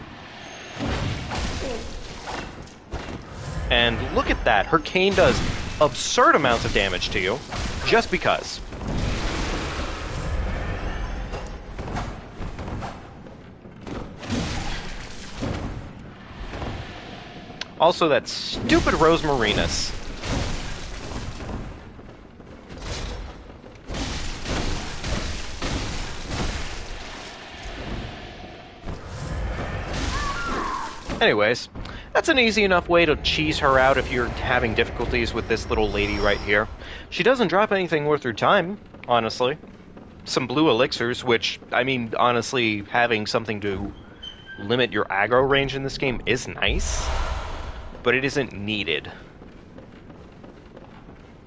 And look at that. Her cane does absurd amounts of damage to you, just because. Also, that stupid Rosemarinus. Anyways, that's an easy enough way to cheese her out if you're having difficulties with this little lady right here. She doesn't drop anything worth her time, honestly. Some blue elixirs, which, I mean, honestly, having something to limit your aggro range in this game is nice, but it isn't needed.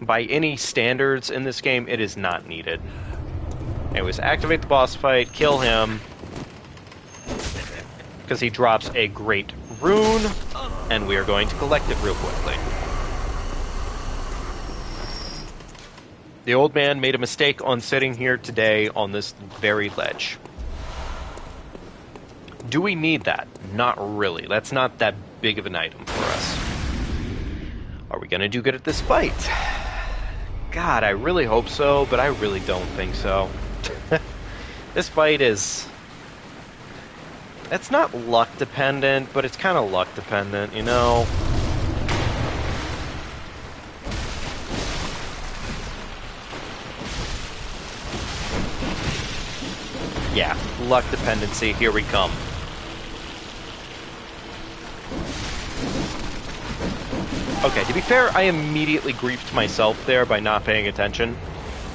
By any standards in this game, it is not needed. Anyways, activate the boss fight, kill him, because he drops a great rune, and we are going to collect it real quickly. The old man made a mistake on sitting here today on this very ledge. Do we need that? Not really. That's not that big of an item for us. Are we going to do good at this fight? God, I really hope so, but I really don't think so. This fight is... It's not luck dependent, but it's kind of luck dependent, you know? Yeah, luck dependency, here we come. Okay, to be fair, I immediately griefed myself there by not paying attention.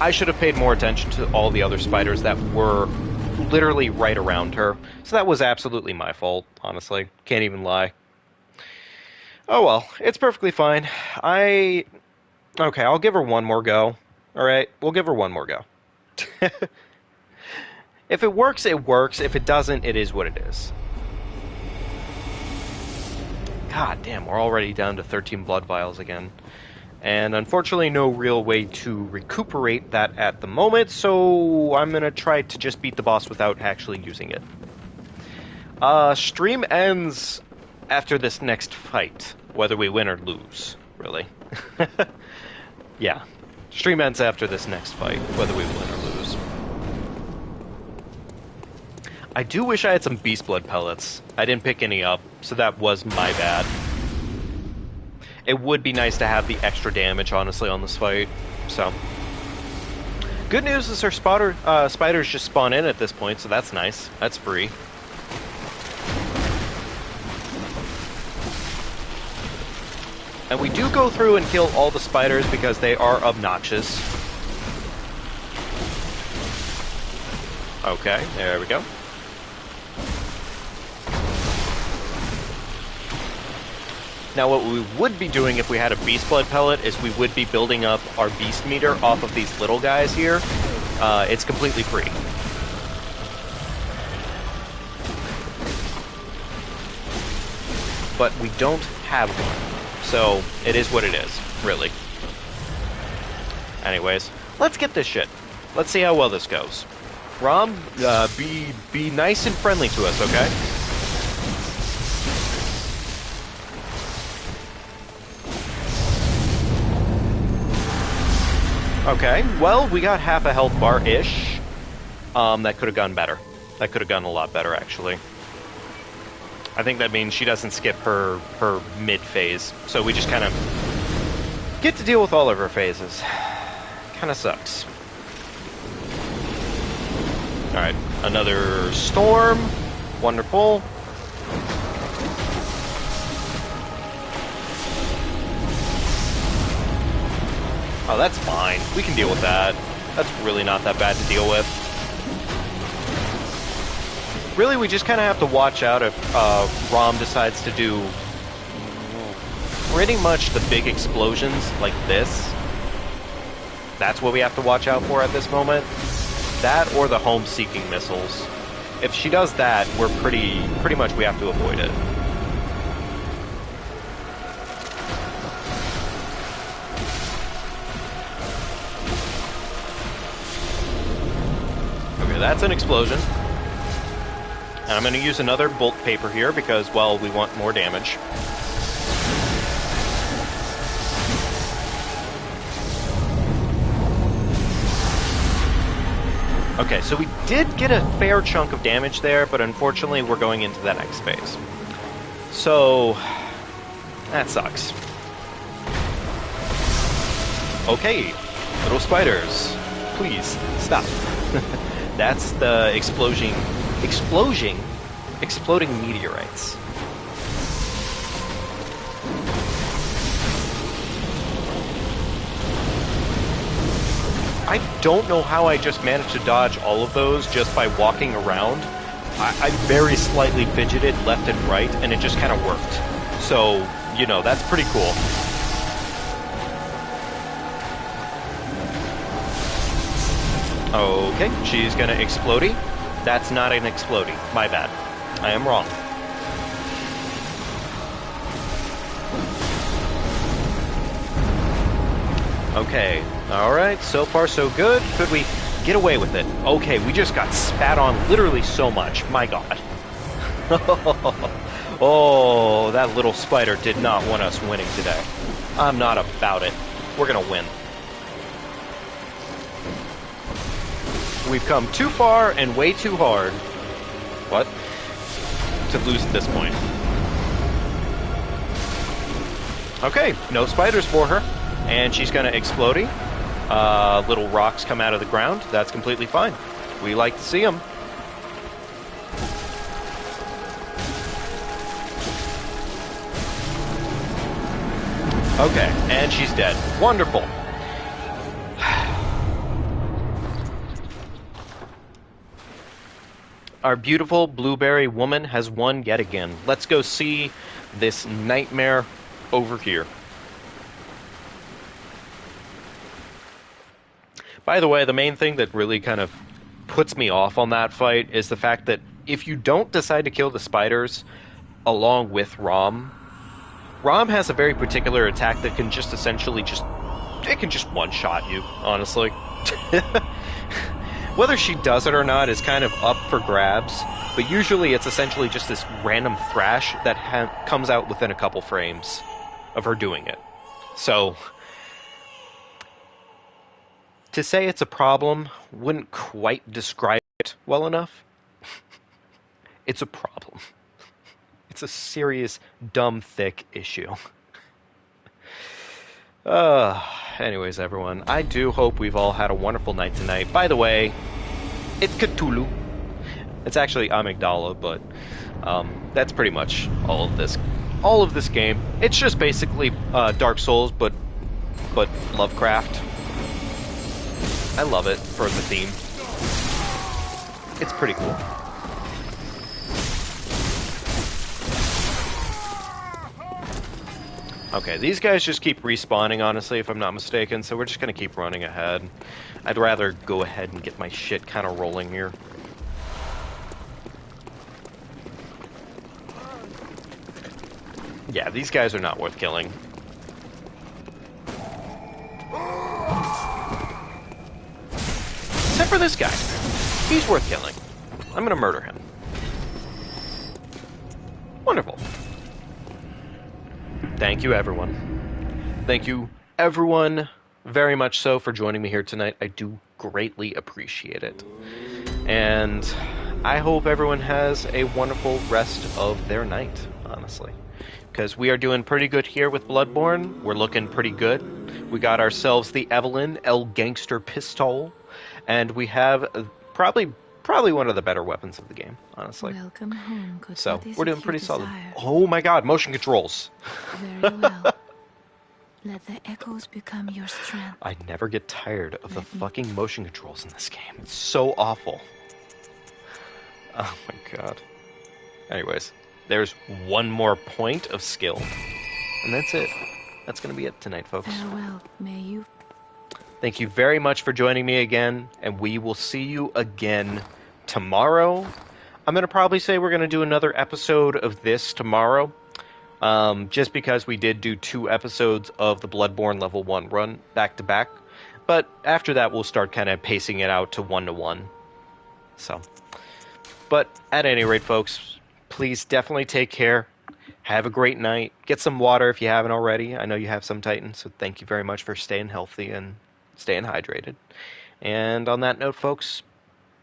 I should have paid more attention to all the other spiders that were literally right around her. So that was absolutely my fault, honestly. Can't even lie. Oh well, it's perfectly fine. Okay, I'll give her one more go. Alright, we'll give her one more go. If it works, it works. If it doesn't, it is what it is. God damn, we're already down to 13 blood vials again. And unfortunately, no real way to recuperate that at the moment, so I'm gonna try to just beat the boss without actually using it. Stream ends after this next fight, whether we win or lose, really. Yeah, stream ends after this next fight, whether we win or lose. I do wish I had some beast blood pellets. I didn't pick any up, so that was my bad. It would be nice to have the extra damage, honestly, on this fight. So, good news is our spiders just spawn in at this point, so that's nice. That's free. And we do go through and kill all the spiders because they are obnoxious. Okay, there we go. Now what we would be doing if we had a beast blood pellet is we would be building up our beast meter off of these little guys here. It's completely free. But we don't have one. So it is what it is, really. Anyways, let's get this shit. Let's see how well this goes. Rom, be nice and friendly to us, okay? Okay, well, we got half a health bar-ish. That could have gone better. That could have gone a lot better, actually. I think that means she doesn't skip her mid-phase, so we just kind of get to deal with all of her phases. Kind of sucks. Alright, another storm. Wonderful. Oh, that's fine. We can deal with that. That's really not that bad to deal with. Really, we just kind of have to watch out if Rom decides to do pretty much the big explosions like this. That's what we have to watch out for at this moment. That or the home-seeking missiles. If she does that, we're pretty much we have to avoid it. Okay, that's an explosion. And I'm going to use another bolt paper here because, well, we want more damage. Okay, so we did get a fair chunk of damage there, but unfortunately we're going into that next phase. So, that sucks. Okay, little spiders, please, stop. That's the exploding meteorites. I don't know how I just managed to dodge all of those just by walking around. I very slightly fidgeted left and right, and it just kind of worked. So, you know, that's pretty cool. Okay, she's gonna explodey. That's not an explodey. My bad. I am wrong. Okay, alright, so far so good. Could we get away with it? Okay, we just got spat on literally so much. My god. Oh, that little spider did not want us winning today. I'm not about it. We're gonna win. We've come too far and way too hard. What? To lose at this point. Okay, no spiders for her. And she's gonna explodey. Little rocks come out of the ground. That's completely fine. We like to see them. Okay, and she's dead. Wonderful. Our beautiful blueberry woman has won yet again. Let's go see this nightmare over here. By the way, the main thing that really kind of puts me off on that fight is the fact that if you don't decide to kill the spiders along with Rom has a very particular attack that can just essentially it can just one-shot you, honestly. Whether she does it or not is kind of up for grabs, but usually it's essentially just this random thrash that comes out within a couple frames of her doing it. So, to say it's a problem wouldn't quite describe it well enough. It's a problem. It's a serious, dumb, thick issue. Anyways, everyone, I do hope we've all had a wonderful night tonight. By the way, it's Cthulhu. It's actually Amygdala, but that's pretty much all of this. All of this game. It's just basically Dark Souls, but Lovecraft. I love it for the theme. It's pretty cool. Okay, these guys just keep respawning, honestly, if I'm not mistaken, so we're just gonna keep running ahead. I'd rather go ahead and get my shit kind of rolling here. Yeah, these guys are not worth killing. Except for this guy. He's worth killing. I'm gonna murder him. Wonderful. Thank you, everyone. Thank you, everyone, very much so for joining me here tonight. I do greatly appreciate it. And I hope everyone has a wonderful rest of their night, honestly. Because we are doing pretty good here with Bloodborne. We're looking pretty good. We got ourselves the Evelyn El Gangster Pistol. And we have probably one of the better weapons of the game, honestly. Welcome home, good. So, we're doing pretty solid. Desire. Oh my god, motion controls. Very well. Let the echoes become your strength. I never get tired of the fucking motion controls in this game. It's so awful. Oh my god. Anyways, there's one more point of skill. And that's it. That's gonna be it tonight, folks. Farewell. May you... Thank you very much for joining me again, and we will see you again tomorrow. I'm going to probably say we're going to do another episode of this tomorrow, just because we did do 2 episodes of the Bloodborne level 1 run back-to-back. But after that, we'll start kind of pacing it out to 1-to-1. So, but at any rate, folks, please definitely take care. Have a great night. Get some water if you haven't already. I know you have some, Titan, so thank you very much for staying healthy and staying hydrated. And on that note, folks,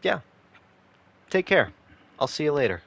yeah, take care. I'll see you later.